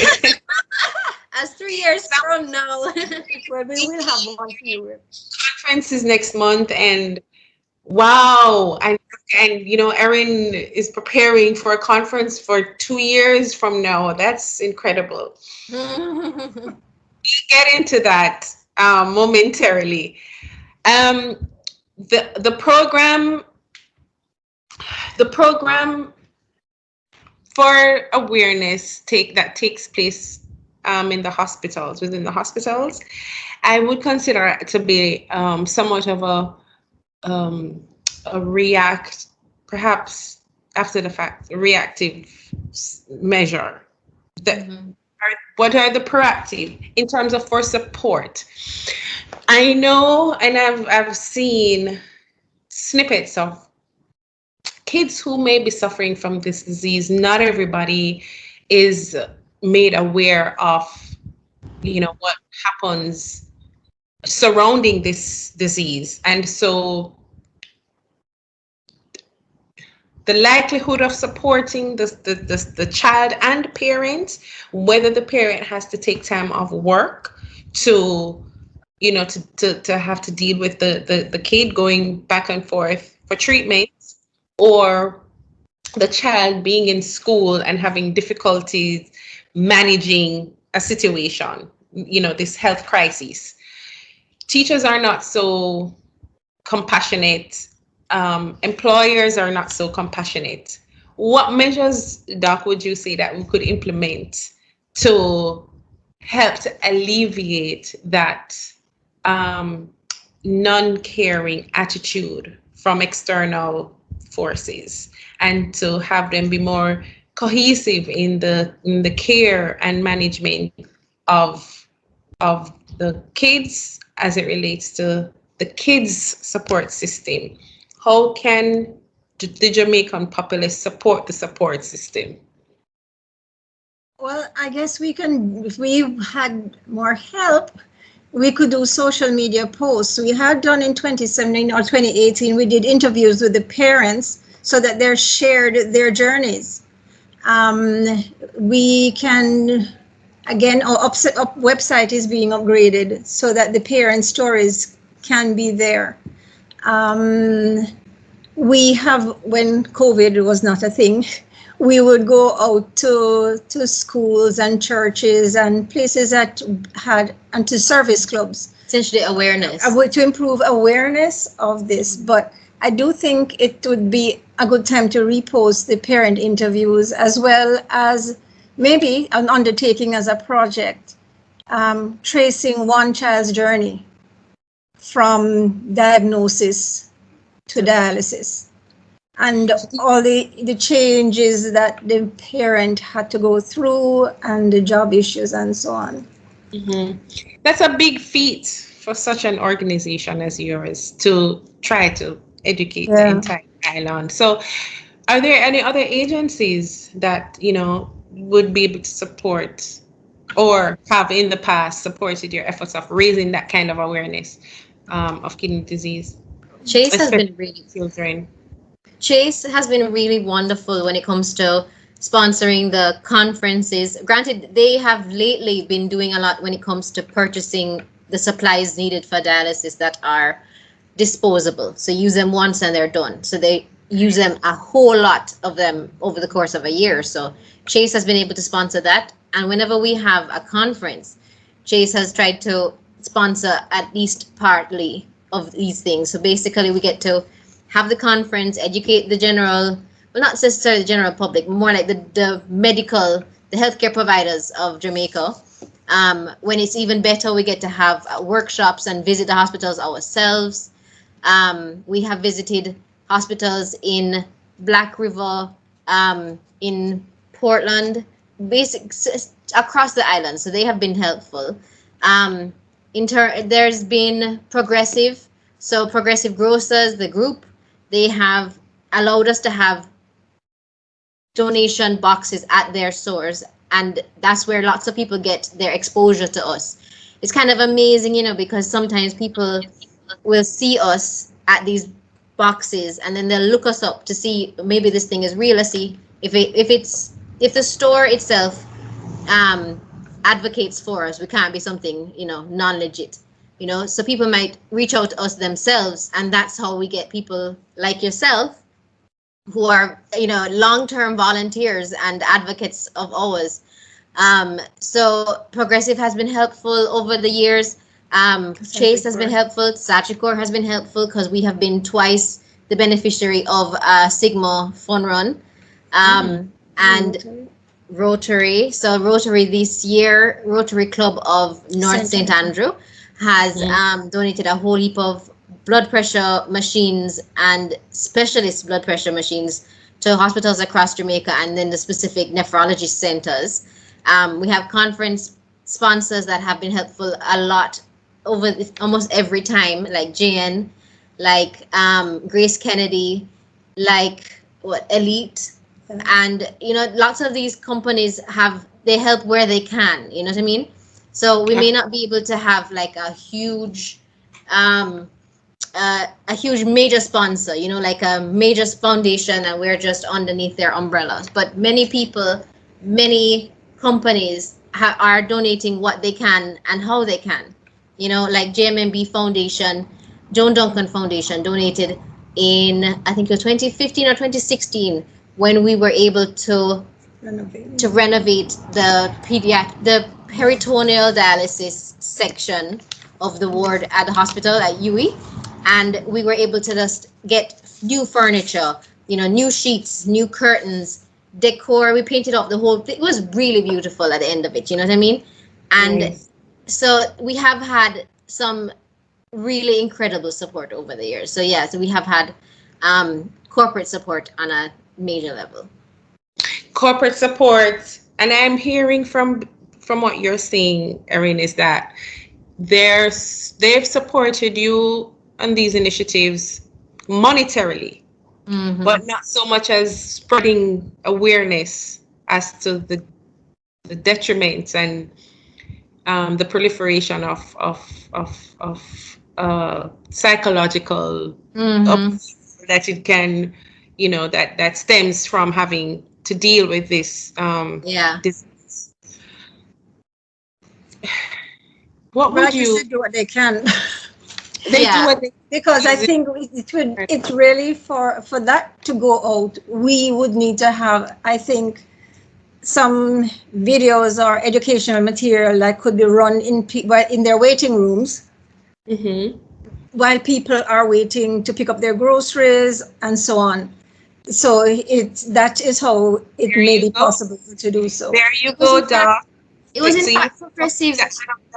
as 3 years from now, we will have one here. Conference is next month, and wow, and Erin is preparing for a conference for 2 years from now. That's incredible. We'll get into that momentarily. The program for awareness that takes place in the hospitals, within the hospitals, I would consider it to be somewhat of a perhaps after the fact, reactive measure. What are the proactive in terms of for support? I know, and I've seen snippets of kids who may be suffering from this disease. Not everybody is made aware of, what happens surrounding this disease. And so the likelihood of supporting the child and parent, whether the parent has to take time off work to have to deal with the kid going back and forth for treatment, or the child being in school and having difficulties managing a situation, this health crisis. Teachers are not so compassionate. Employers are not so compassionate. What measures, Doc, would you say that we could implement to help to alleviate that non-caring attitude from external forces, and to have them be more cohesive in the care and management of the kids as it relates to the kids support system? How can the Jamaican populace support the support system? Well, I guess we can, if we had more help, we could do social media posts. We had done in 2017 or 2018, we did interviews with the parents so that they shared their journeys. We can, again, our website is being upgraded so that the parent stories can be there. We have, when COVID was not a thing, we would go out to schools and churches and places that had, and to service clubs. Essentially awareness. To improve awareness of this. But I do think it would be a good time to repost the parent interviews, as well as maybe an undertaking as a project, tracing one child's journey from diagnosis to dialysis, and all the changes that the parent had to go through, and the job issues and so on. Mm-hmm. That's a big feat for such an organization as yours to try to educate the entire island. So are there any other agencies that, would be able to support or have in the past supported your efforts of raising that kind of awareness of kidney disease? Chase has been really wonderful when it comes to sponsoring the conferences. Granted, they have lately been doing a lot when it comes to purchasing the supplies needed for dialysis that are disposable. So use them once and they're done. So they use them, a whole lot of them, over the course of a year. So Chase has been able to sponsor that. And whenever we have a conference, Chase has tried to sponsor at least partly of these things. So basically we get to have the conference, educate the general, well, not necessarily the general public, more like the medical, the healthcare providers of Jamaica. When it's even better, we get to have workshops and visit the hospitals ourselves. We have visited hospitals in Black River, in Portland, across the island. So they have been helpful. There's been Progressive. So Progressive Grocers, the group, they have allowed us to have donation boxes at their stores. And that's where lots of people get their exposure to us. It's kind of amazing, because sometimes people will see us at these boxes and then they'll look us up to see maybe this thing is real. Let's see if the store itself advocates for us. We can't be something, non-legit. So people might reach out to us themselves, and that's how we get people like yourself who are, long-term volunteers and advocates of ours. So Progressive has been helpful over the years. Chase has been helpful. Sagicor has been helpful because we have been twice the beneficiary of Sigma Fun Run. And Rotary. So Rotary this year, Rotary Club of North St. Andrew has donated a whole heap of blood pressure machines and specialist blood pressure machines to hospitals across Jamaica and then the specific nephrology centers. We have conference sponsors that have been helpful a lot over almost every time, like JN, like Grace Kennedy, like Elite. And, lots of these companies they help where they can, you know what I mean? So we may not be able to have like a huge major sponsor, like a major foundation, and we're just underneath their umbrellas. But many people, many companies are donating what they can and how they can, like JMMB Foundation, Joan Duncan Foundation donated in, I think it was 2015 or 2016, when we were able to renovate the peritoneal dialysis section of the ward at the hospital at UE, and we were able to just get new furniture, new sheets, new curtains, decor. We painted up the whole thing. It was really beautiful at the end of it, you know what I mean? And so we have had some really incredible support over the years. So we have had corporate support on a major level. Corporate support, and I'm hearing from what you're saying, Erin, is that they've supported you on these initiatives monetarily, but not so much as spreading awareness as to the detriments and the proliferation of psychological that it can, that stems from having to deal with this disease. What would you do what they can? They do what they because I think it's really for that to go out, we would need to have, I think, some videos or educational material that could be run in their waiting rooms while people are waiting to pick up their groceries and so on. So that is how it may be possible to do so. There you go, Doc. It was in fact progressive.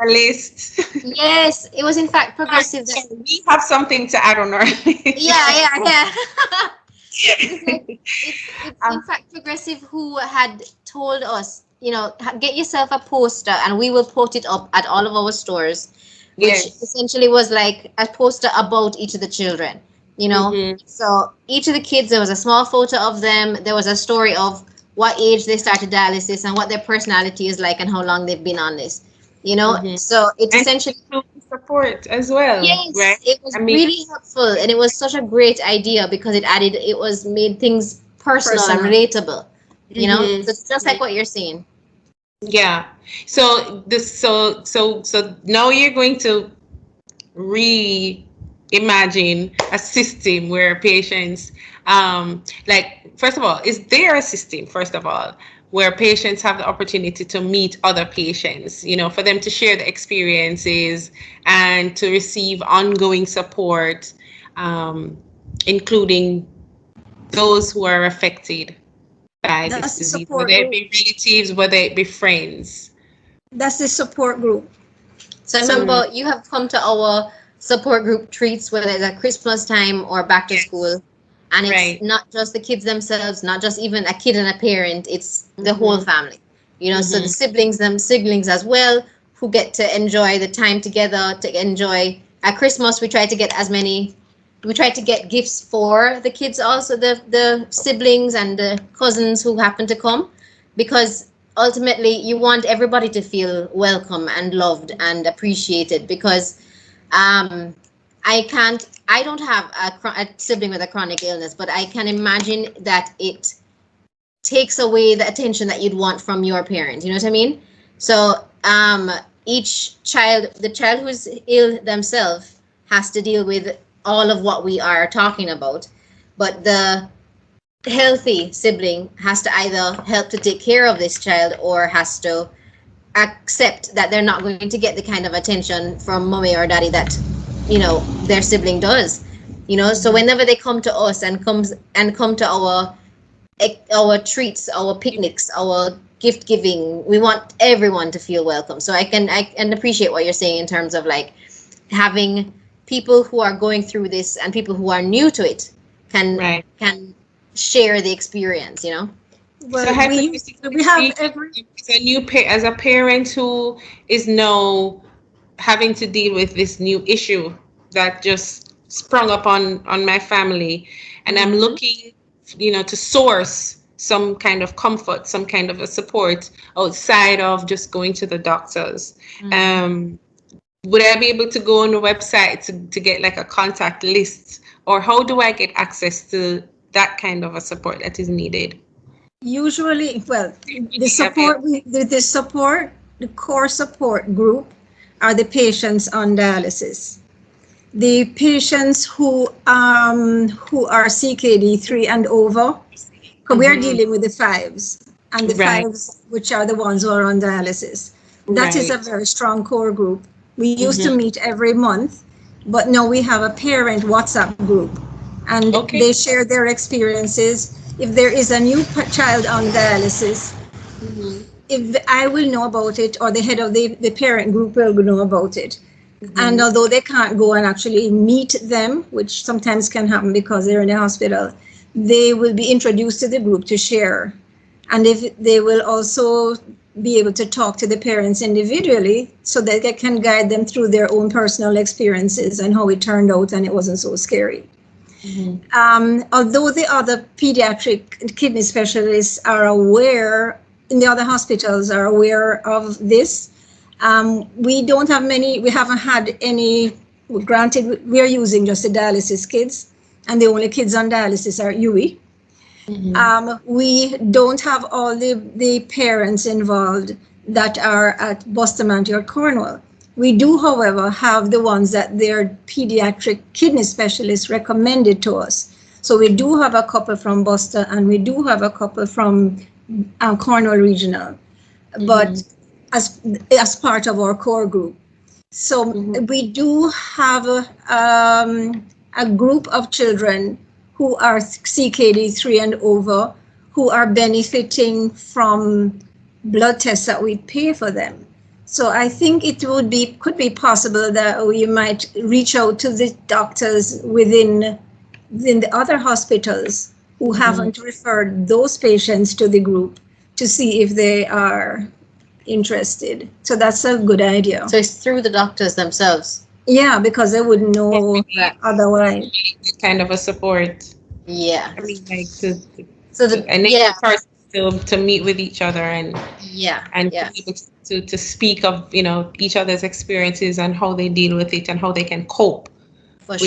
List. Yes, it was in fact progressive. We have something to add on our list. Yeah. It's in fact progressive who had told us, get yourself a poster and we will put it up at all of our stores, which essentially was like a poster about each of the children, So each of the kids, there was a small photo of them. There was a story of what age they started dialysis and what their personality is like and how long they've been on this, So it's essentially support as well. Yes, right? It was really helpful, and it was such a great idea because it made things personal and relatable. So it's just like what you're saying. Yeah. So now you're going to reimagine a system where patients, first of all, is there a system, first of all, where patients have the opportunity to meet other patients, for them to share the experiences and to receive ongoing support, including those who are affected by this disease, whether it be relatives, whether it be friends. That's the support group. So remember, you have come to our support group treats, whether it's at Christmas time or back to school. And it's not just the kids themselves, not just even a kid and a parent, it's the whole family. So the siblings as well, who get to enjoy the time together, to enjoy. At Christmas, we try to get gifts for the kids, also the siblings and the cousins who happen to come, because ultimately you want everybody to feel welcome and loved and appreciated, because I don't have a sibling with a chronic illness, but I can imagine that it takes away the attention that you'd want from your parent. You know what I mean? So each child, the child who's ill themselves, has to deal with all of what we are talking about. But the healthy sibling has to either help to take care of this child or has to accept that they're not going to get the kind of attention from mommy or daddy that their sibling does, so whenever they come to us and come to our treats, our picnics, our gift giving. We want everyone to feel welcome. So I can appreciate what you're saying in terms of like having people who are going through this and people who are new to it can share the experience, you know. Well, so we have as a parent who is now having to deal with this new issue that just sprung up on my family, and I'm looking, to source some kind of comfort, some kind of a support outside of just going to the doctors. Would I be able to go on the website to get like a contact list, or how do I get access to that kind of a support that is needed? Usually, well, the core support group are the patients on dialysis. The patients who are CKD3 and over, we are dealing with the 5s, and the 5s, which are the ones who are on dialysis. That is a very strong core group. We used to meet every month, but now we have a parent WhatsApp group, and they share their experiences. If there is a new child on dialysis, if I will know about it, or the head of the parent group will know about it. And although they can't go and actually meet them, which sometimes can happen because they're in the hospital, they will be introduced to the group to share. And if they will also be able to talk to the parents individually so that they can guide them through their own personal experiences and how it turned out and it wasn't so scary. Although the other pediatric kidney specialists are aware, in the other hospitals are aware of this, we don't have many, we haven't had any, granted, we are using just the dialysis kids, and the only kids on dialysis are UE. We don't have all the parents involved that are at Bustamante or Cornwall. We do, however, have the ones that their pediatric kidney specialists recommended to us. So we do have a couple from Busta, and we do have a couple from Cornwall Regional, but as part of our core group. So we do have a group of children who are CKD3 and over, who are benefiting from blood tests that we pay for them. So I think it could be possible that we might reach out to the doctors within the other hospitals who haven't referred those patients to the group to see if they are interested. So that's a good idea. So it's through the doctors themselves. Yeah, because they wouldn't know otherwise. Kind of a support. Yeah. I mean, like to meet with each other and be able to speak of each other's experiences and how they deal with it and how they can cope with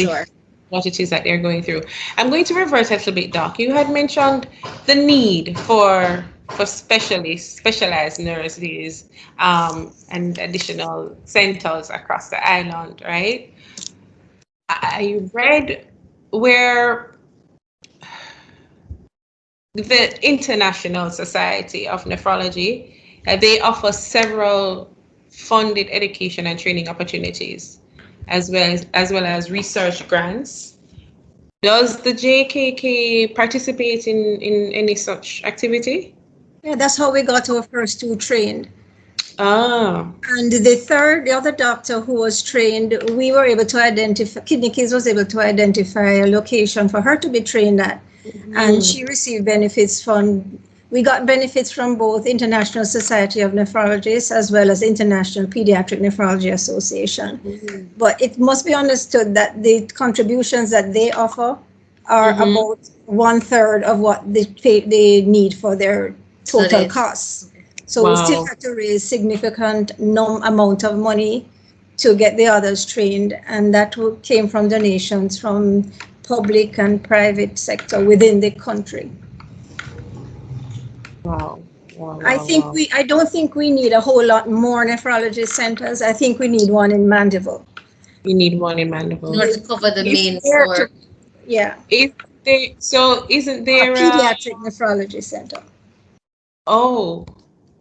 what it is that they're going through. I'm going to revert a little bit, Doc. You had mentioned the need for specialized nurses and additional centers across the island, right? I read where the International Society of Nephrology, they offer several funded education and training opportunities, as well as research grants. Does the JKK participate in any such activity? Yeah, that's how we got our first 2 trained. And the other doctor who was trained, we were able to identify, Kidney Kids was able to identify a location for her to be trained at. And she received benefits we got benefits from both International Society of Nephrologists as well as International Paediatric Nephrology Association. But it must be understood that the contributions that they offer are about 1/3 of what they need for their total costs. So we still have to raise significant amount of money to get the others trained, and that came from donations from public and private sector within the country. I don't think we need a whole lot more nephrology centers. I think we need one in Mandeville. We need one in Mandeville. In order to cover the main floor. Isn't there a pediatric nephrology center? Oh,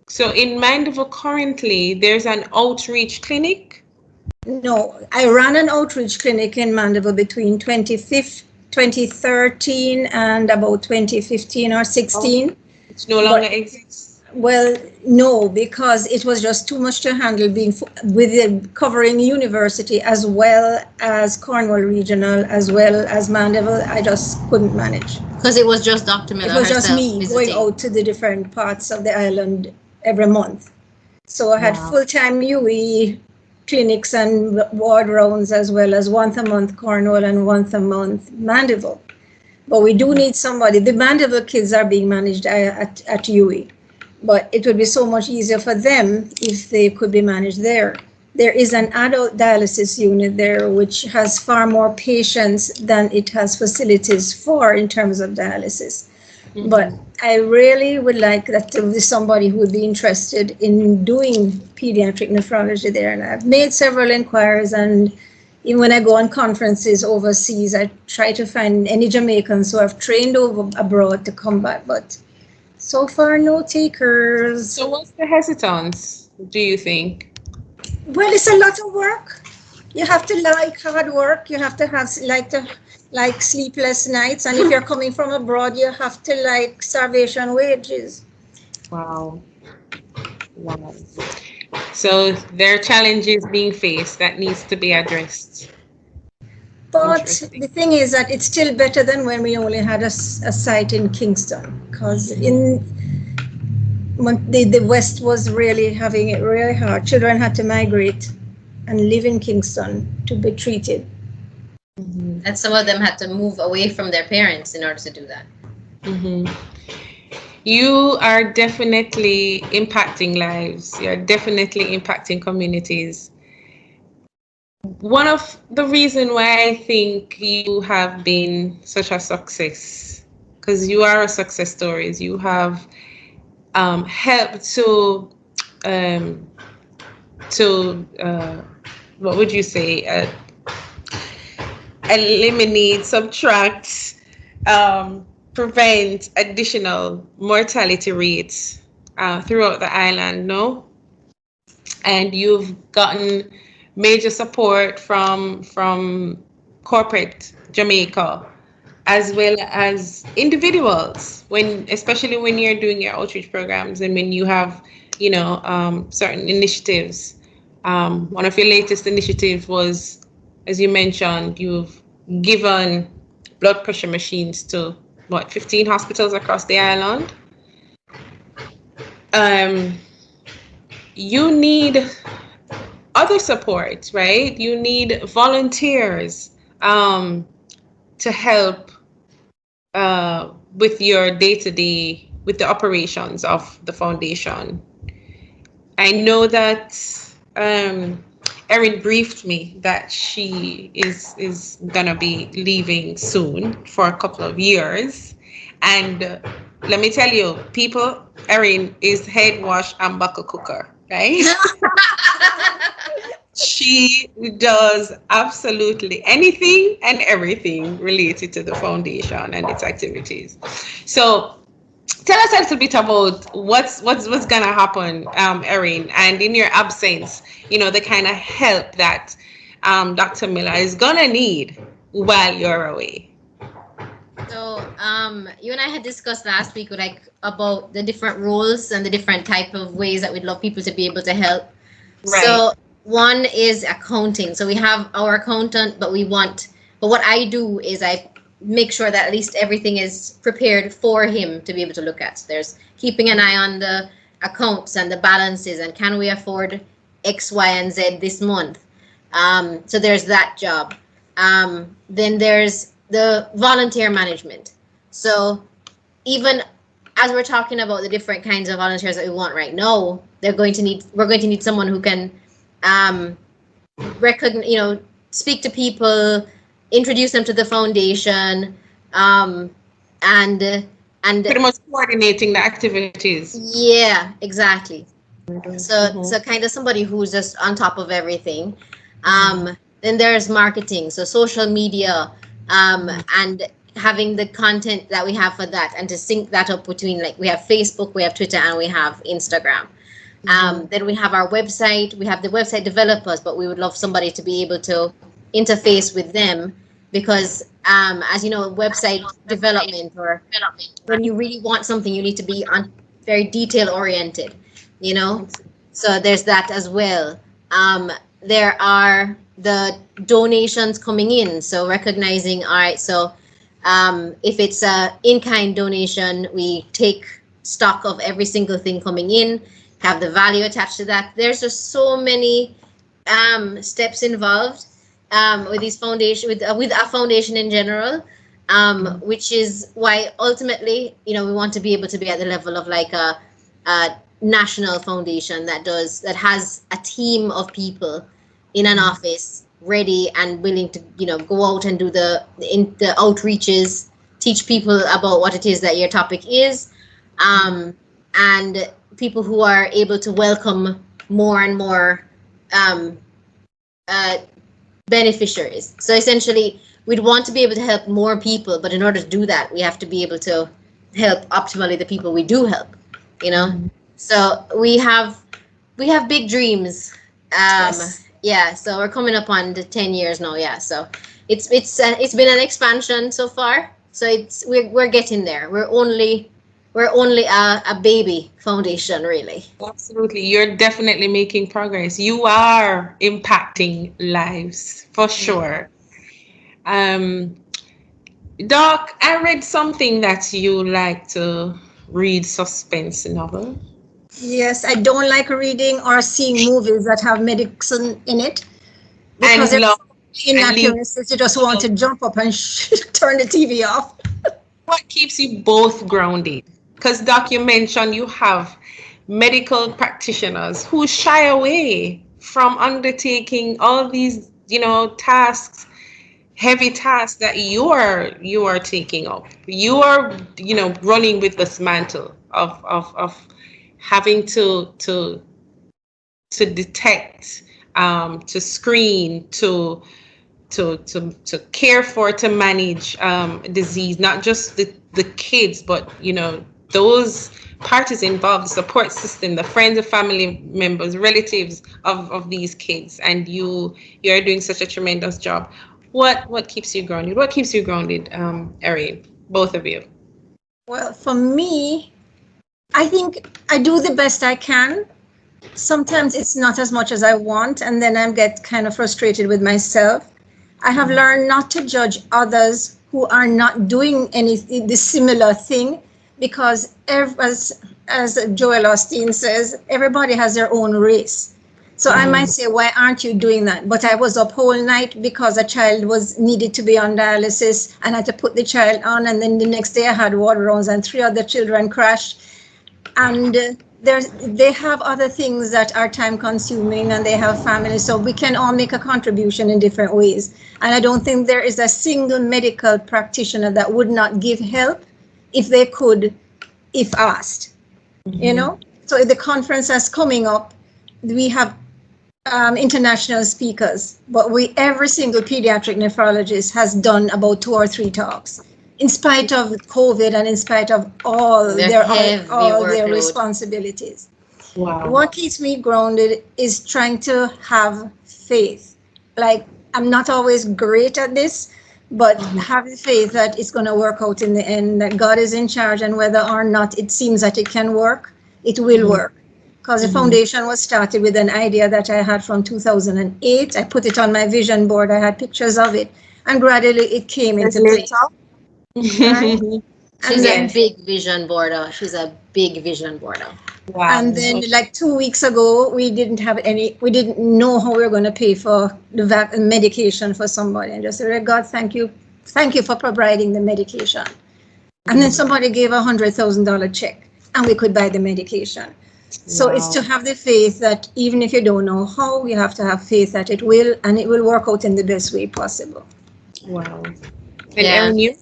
so in Mandeville currently there's an outreach clinic? No, I ran an outreach clinic in Mandeville between 2013 and about 2015 or 16. It no longer exists? Well, no, because it was just too much to handle being with it covering university as well as Cornwall Regional as well as Mandeville. I just couldn't manage. Because it was just Dr. Miller It was just herself me visiting. going out to the different parts of the island every month. So I had full-time UE clinics and ward rounds as well as once a month Cornwall and once a month Mandeville. But we do need somebody. The Mandeville kids are being managed at UE. But it would be so much easier for them if they could be managed there. There is an adult dialysis unit there, which has far more patients than it has facilities for in terms of dialysis. Mm-hmm. But I really would like that to be somebody who would be interested in doing pediatric nephrology there. And I've made several inquiries, and even when I go on conferences overseas, I try to find any Jamaicans who have trained over abroad to come back. But so far, no takers. So what's the hesitance, do you think? Well, it's a lot of work. You have to like hard work. You have to like sleepless nights. And if you're coming from abroad, you have to like starvation wages. Wow. So there are challenges being faced that needs to be addressed. But the thing is that it's still better than when we only had a site in Kingston, because in the West was really having it really hard. Children had to migrate and live in Kingston to be treated. Mm-hmm. And some of them had to move away from their parents in order to do that. Mm-hmm. You are definitely impacting lives. You're definitely impacting communities. One of the reasons why I think you have been such a success, because you are a success story, you have helped to what would you say, eliminate, subtract, prevent additional mortality rates throughout the island, no? And you've gotten major support from corporate Jamaica, as well as individuals, especially when you're doing your outreach programs and when you have, certain initiatives. One of your latest initiatives was, as you mentioned, you've given blood pressure machines to 15 hospitals across the island. You need other support, right? You need volunteers to help with your day-to-day, with the operations of the foundation. I know that Erin briefed me that she is gonna be leaving soon for a couple of years, and let me tell you, people, Erin is head wash and buckle cooker, right? She does absolutely anything and everything related to the foundation and its activities. So tell us a little bit about what's gonna happen, Erin, and in your absence, the kind of help that Dr. Miller is gonna need while you're away. So you and I had discussed last week about the different roles and the different type of ways that we'd love people to be able to help. Right. So one is accounting. So we have our accountant, but what I do is I make sure that at least everything is prepared for him to be able to look at. So there's keeping an eye on the accounts and the balances, and can we afford X, Y, and Z this month? So there's that job. Then there's the volunteer management. So even as we're talking about the different kinds of volunteers that we want right now, we're going to need someone who can speak to people, introduce them to the foundation, and pretty much coordinating the activities. Yeah, exactly. So kind of somebody who's just on top of everything. Then there's marketing, so social media, and having the content that we have for that, and to sync that up between, we have Facebook, we have Twitter, and we have Instagram. Then we have our website. We have the website developers, but we would love somebody to be able to interface with them, because as you know, website development, or when you really want something, you need to be very detail oriented, you know. So there's that as well. There are the donations coming in, so recognizing, all right, so if it's a in-kind donation, we take stock of every single thing coming in, have the value attached to that. There's just so many steps involved with these foundation, with a foundation in general, which is why ultimately, you know, we want to be able to be at the level of like a national foundation that has a team of people in an office ready and willing to, you know, go out and do the outreaches, teach people about what it is that your topic is, and people who are able to welcome more and more beneficiaries. So essentially, we'd want to be able to help more people, but in order to do that, we have to be able to help optimally the people we do help, you know. So we have big dreams. Yes. Yeah, so we're coming up on the 10 years now. Yeah, so it's been an expansion so far. So we're getting there. We're only a baby foundation, really. Absolutely. You're definitely making progress. You are impacting lives for sure. Doc, I read something that you like to read, suspense novel. Yes, I don't like reading or seeing movies that have medicine in it because And there's love so many and leave. inaccuracies. You just want to jump up and turn the TV off. What keeps you both grounded? Because Doc, you mentioned you have medical practitioners who shy away from undertaking all these, you know, tasks, heavy tasks that you are taking up. You are, you know, running with this mantle of having to detect, to screen, to care for, to manage disease, not just the kids, but, you know, those parties involved, the support system, the friends and family members, relatives of these kids, and you are doing such a tremendous job. What keeps you grounded? What keeps you grounded, Erin? Both of you. Well, for me, I think I do the best I can. Sometimes it's not as much as I want, and then I get kind of frustrated with myself. I have learned not to judge others who are not doing the similar thing, because as Joel Osteen says, everybody has their own race. So I might say, why aren't you doing that? But I was up whole night because a child needed to be on dialysis, and I had to put the child on, and then the next day I had water runs and 3 other children crashed. And they have other things that are time consuming, and they have families, so we can all make a contribution in different ways. And I don't think there is a single medical practitioner that would not give help if they could, if asked, you know. So the conference that's coming up, we have international speakers, but every single pediatric nephrologist has done about 2 or 3 talks, in spite of COVID and in spite of all their responsibilities. Wow. What keeps me grounded is trying to have faith. Like, I'm not always great at this, but having faith that it's going to work out in the end, that God is in charge, and whether or not it seems that it can work, it will work. Because the foundation was started with an idea that I had from 2008. I put it on my vision board. I had pictures of it, and gradually it came into place. Right? She's a big vision boarder. She's a big vision boarder. Wow. And then, like 2 weeks ago, we didn't know how we were going to pay for the medication for somebody. And just said, God, thank you for providing the medication. And then somebody gave $100,000 check, and we could buy the medication. So it's to have the faith that even if you don't know how, you have to have faith that it will, and it will work out in the best way possible. Wow. And Erin, you?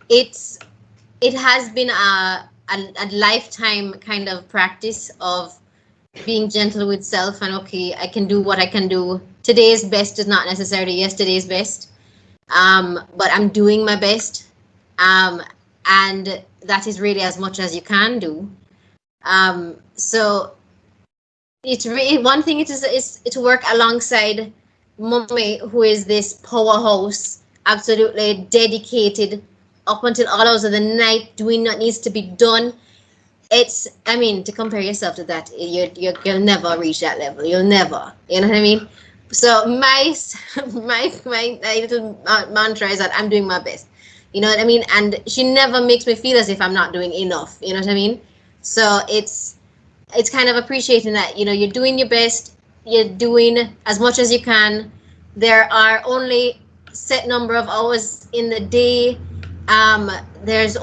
It has been a lifetime kind of practice of being gentle with self, and okay, I can do what I can do. Today's best is not necessarily yesterday's best, but I'm doing my best, and that is really as much as you can do. So it's really one thing. It is to work alongside Mommy, who is this powerhouse, absolutely dedicated up until all hours of the night doing what needs to be done. To compare yourself to that, you'll never reach that level. You'll never, you know what I mean? So my little mantra is that I'm doing my best. You know what I mean? And she never makes me feel as if I'm not doing enough. You know what I mean? So it's kind of appreciating that, you're doing your best. You're doing as much as you can. There are only set number of hours in the day. There's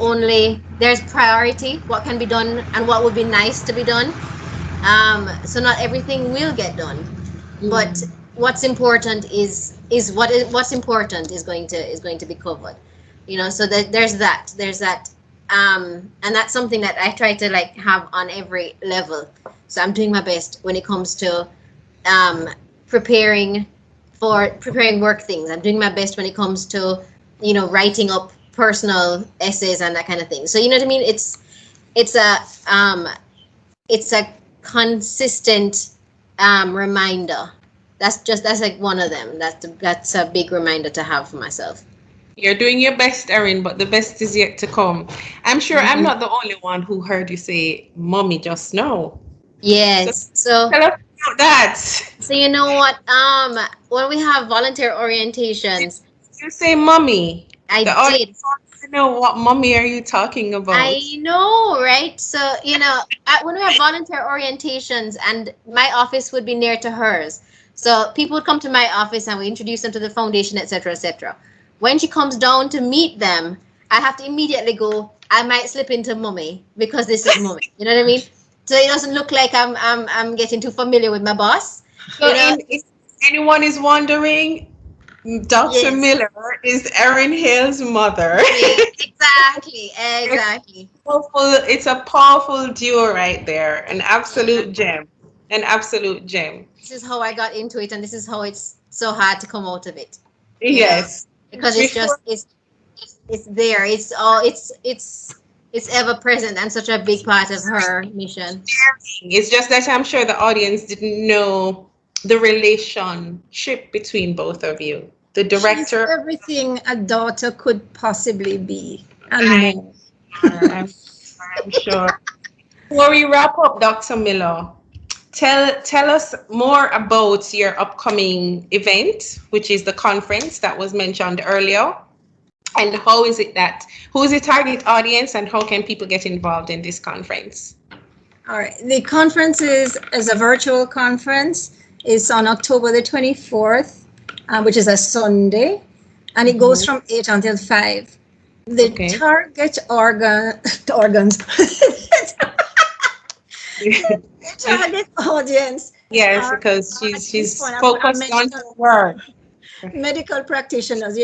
priority, what can be done and what would be nice to be done. So not everything will get done, but what's important is what's important is going to be covered. So there's that, and that's something that I try to have on every level. So I'm doing my best when it comes to preparing work things. I'm doing my best when it comes to writing up personal essays and that kind of thing. So you know what I mean? It's a consistent reminder. That's like one of them. That's a big reminder to have for myself. You're doing your best, Erin, but the best is yet to come. I'm sure I'm not the only one who heard you say, "Mommy, just know." Yes. So tell us about that. So you know what? When we have volunteer orientations, you say "mommy." I did. I know what mommy are you talking about? I know, right? So when we have volunteer orientations, and my office would be near to hers, so people would come to my office and we introduce them to the foundation, etc., etc. When she comes down to meet them, I have to immediately go. I might slip into mommy because this is mommy. You know what I mean? So it doesn't look like I'm getting too familiar with my boss. So if anyone is wondering, Dr. Miller is Erin Hayle's mother. Exactly. It's a powerful duo right there. An absolute gem. This is how I got into it, and this is how it's so hard to come out of it. Yes. Because it's there. It's ever present and such a big part of her mission. It's just that I'm sure the audience didn't know the relationship between both of you. The director. She's everything a daughter could possibly be. And more. I'm sure. Before we wrap up, Dr. Miller, tell us more about your upcoming event, which is the conference that was mentioned earlier. And who's the target audience, and how can people get involved in this conference? All right. The conference is a virtual conference. It's on October the 24th, which is a Sunday, and it goes from 8 until 5. The target organs. The target audience. Yes, because she's focused on her work. Medical practitioners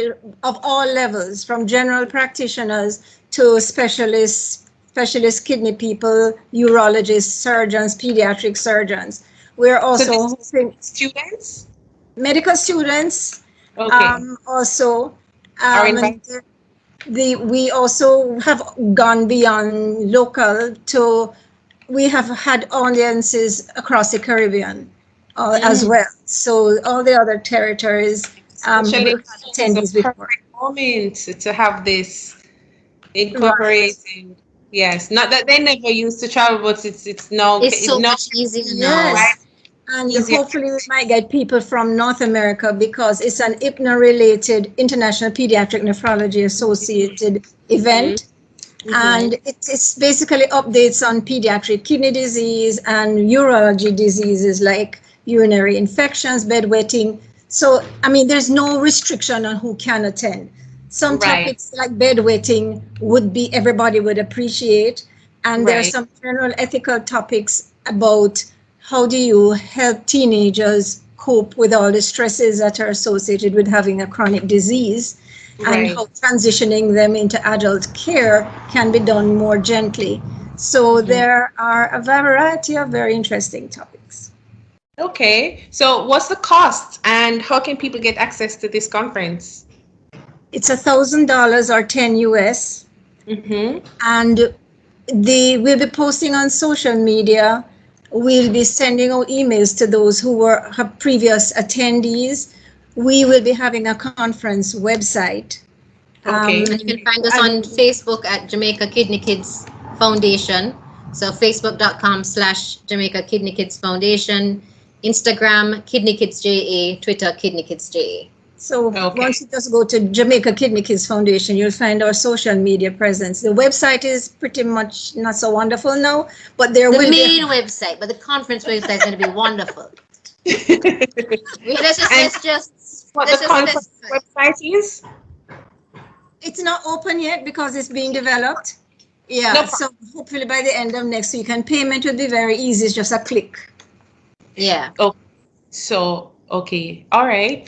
of all levels, from general practitioners to specialist kidney people, urologists, surgeons, pediatric surgeons. We're also students, medical students. Also, we also have gone beyond local to. We have had audiences across the Caribbean as well. So all the other territories. It's a perfect moment to have this incorporating. Right. Yes, not that they never used to travel, but it's now. It's so much easier now. Right? And hopefully we might get people from North America, because it's an IPNA-related International Pediatric Nephrology Associated event. And it's basically updates on pediatric kidney disease and urology diseases like urinary infections, bedwetting. So, there's no restriction on who can attend. Some topics like bedwetting everybody would appreciate. And there are some general ethical topics about how do you help teenagers cope with all the stresses that are associated with having a chronic disease, and how transitioning them into adult care can be done more gently. So there are a variety of very interesting topics. Okay, so what's the cost, and how can people get access to this conference? It's $1,000 or 10 US. And we'll be posting on social media. We'll be sending out emails to those who have previous attendees. We will be having a conference website, Okay. And you can find us on Facebook at Jamaica Kidney Kids Foundation. So facebook.com/Jamaica Kidney Kids Foundation, Instagram Kidney Kids JA, Twitter Kidney Kids JA. So once you just go to Jamaica Kidney Kids Foundation, you'll find our social media presence. The website is pretty much not so wonderful now, but there will be the main website, but the conference website is going to be wonderful. Let's just what the conference website is? It's not open yet because it's being developed. Yeah, No so hopefully by the end of next week, and payment will be very easy. It's just a click. Yeah. Oh, so okay, all right.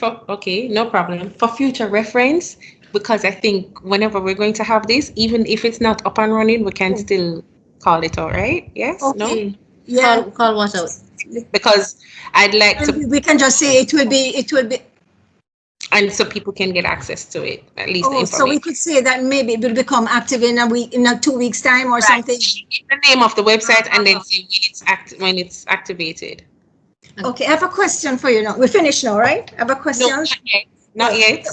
No problem. For future reference, because I think whenever we're going to have this, even if it's not up and running, we can still call it all right. Yes. Okay. No. Yeah. Call what out? Because I'd like to. We can just say it will be. And so people can get access to it, at least the So we information. could say that maybe it will become active in a 2 weeks time or something. The name of the website and then say when it's activated. Okay, I have a question for you now. We're finished now, right? I have a question. No, not yet.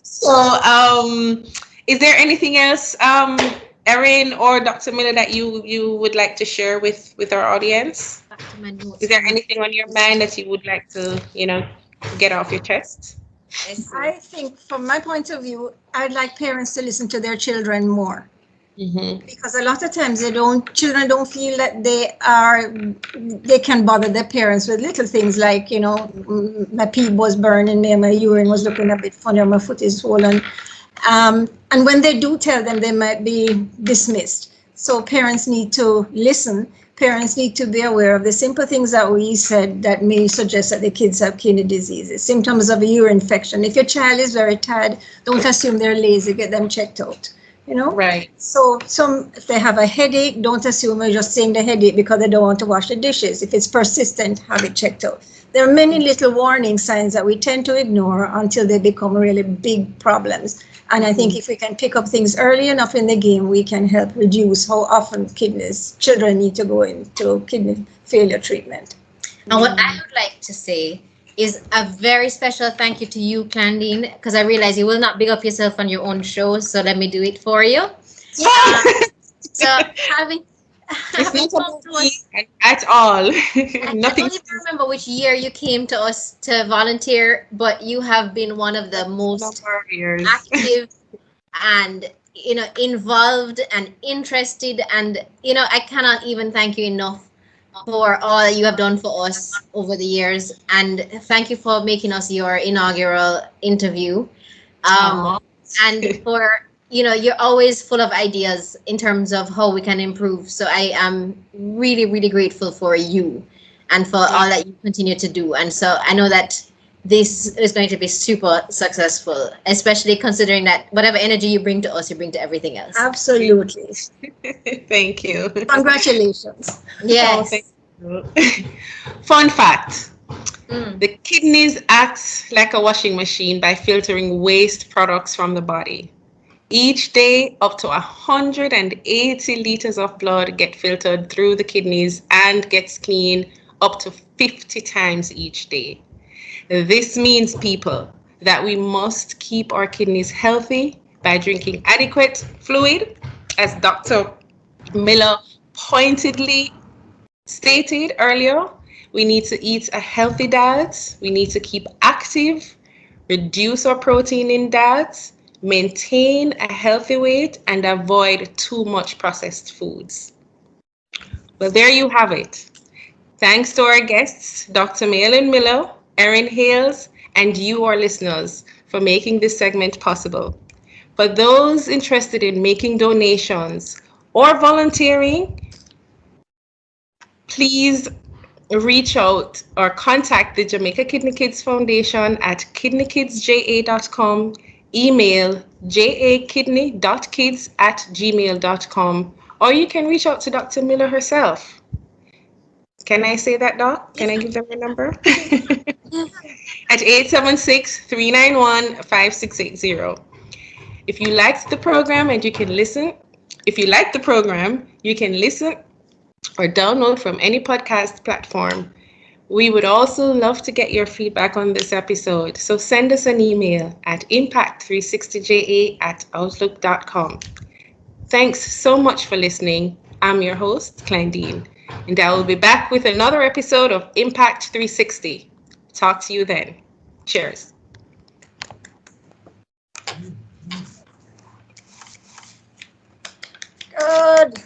So, is there anything else, Erin or Dr. Miller, that you would like to share with our audience? Back to my notes. Is there anything on your mind that you would like to, get off your chest? I think from my point of view, I'd like parents to listen to their children more. Mm-hmm. Because a lot of times children don't feel that they can bother their parents with little things like, my pee was burning me, my urine was looking a bit funny, or my foot is swollen. And when they do tell them, they might be dismissed. So parents need to listen. Parents need to be aware of the simple things that we said that may suggest that the kids have kidney diseases, symptoms of a urine infection. If your child is very tired, don't assume they're lazy, get them checked out. Right. So if they have a headache, don't assume they're just saying the headache because they don't want to wash the dishes. If it's persistent, have it checked out. There are many little warning signs that we tend to ignore until they become really big problems. And I think if we can pick up things early enough in the game, we can help reduce how often children need to go into kidney failure treatment. And what I would like to say is a very special thank you to you, Klandine, because I realize you will not big up yourself on your own show, so let me do it for you. So having come to us, at all. Nothing. I don't even remember which year you came to us to volunteer, but you have been one of the most active and involved and interested, and I cannot even thank you enough for all that you have done for us over the years, and thank you for making us your inaugural interview. And for you're always full of ideas in terms of how we can improve. So I am really, really grateful for you and for all that you continue to do. And so I know that this is going to be super successful, especially considering that whatever energy you bring to us, you bring to everything else. Absolutely. Thank you. Congratulations. Yes. Fun fact. The kidneys act like a washing machine by filtering waste products from the body. Each day, up to 180 liters of blood get filtered through the kidneys and gets cleaned up to 50 times each day. This means, people, that we must keep our kidneys healthy by drinking adequate fluid, as Dr. Miller pointedly stated earlier. We need to eat a healthy diet. We need to keep active, reduce our protein in diet, maintain a healthy weight, and avoid too much processed foods. Well, there you have it. Thanks to our guests, Dr. Maolynne Miller, Erin Hayle, and you, our listeners, for making this segment possible. For those interested in making donations or volunteering, please reach out or contact the Jamaica Kidney Kids Foundation at kidneykidsja.com, email jakidney.kids@gmail.com, or you can reach out to Dr. Miller herself. Can I say that, Doc? Can I give them her number? At 876-391-5680. If you liked the program and you can listen, or download from any podcast platform. We would also love to get your feedback on this episode, so send us an email at impact360ja@outlook.com. Thanks so much for listening. I'm your host, Klandine, and I will be back with another episode of Impact 360. Talk to you then. Cheers. Good.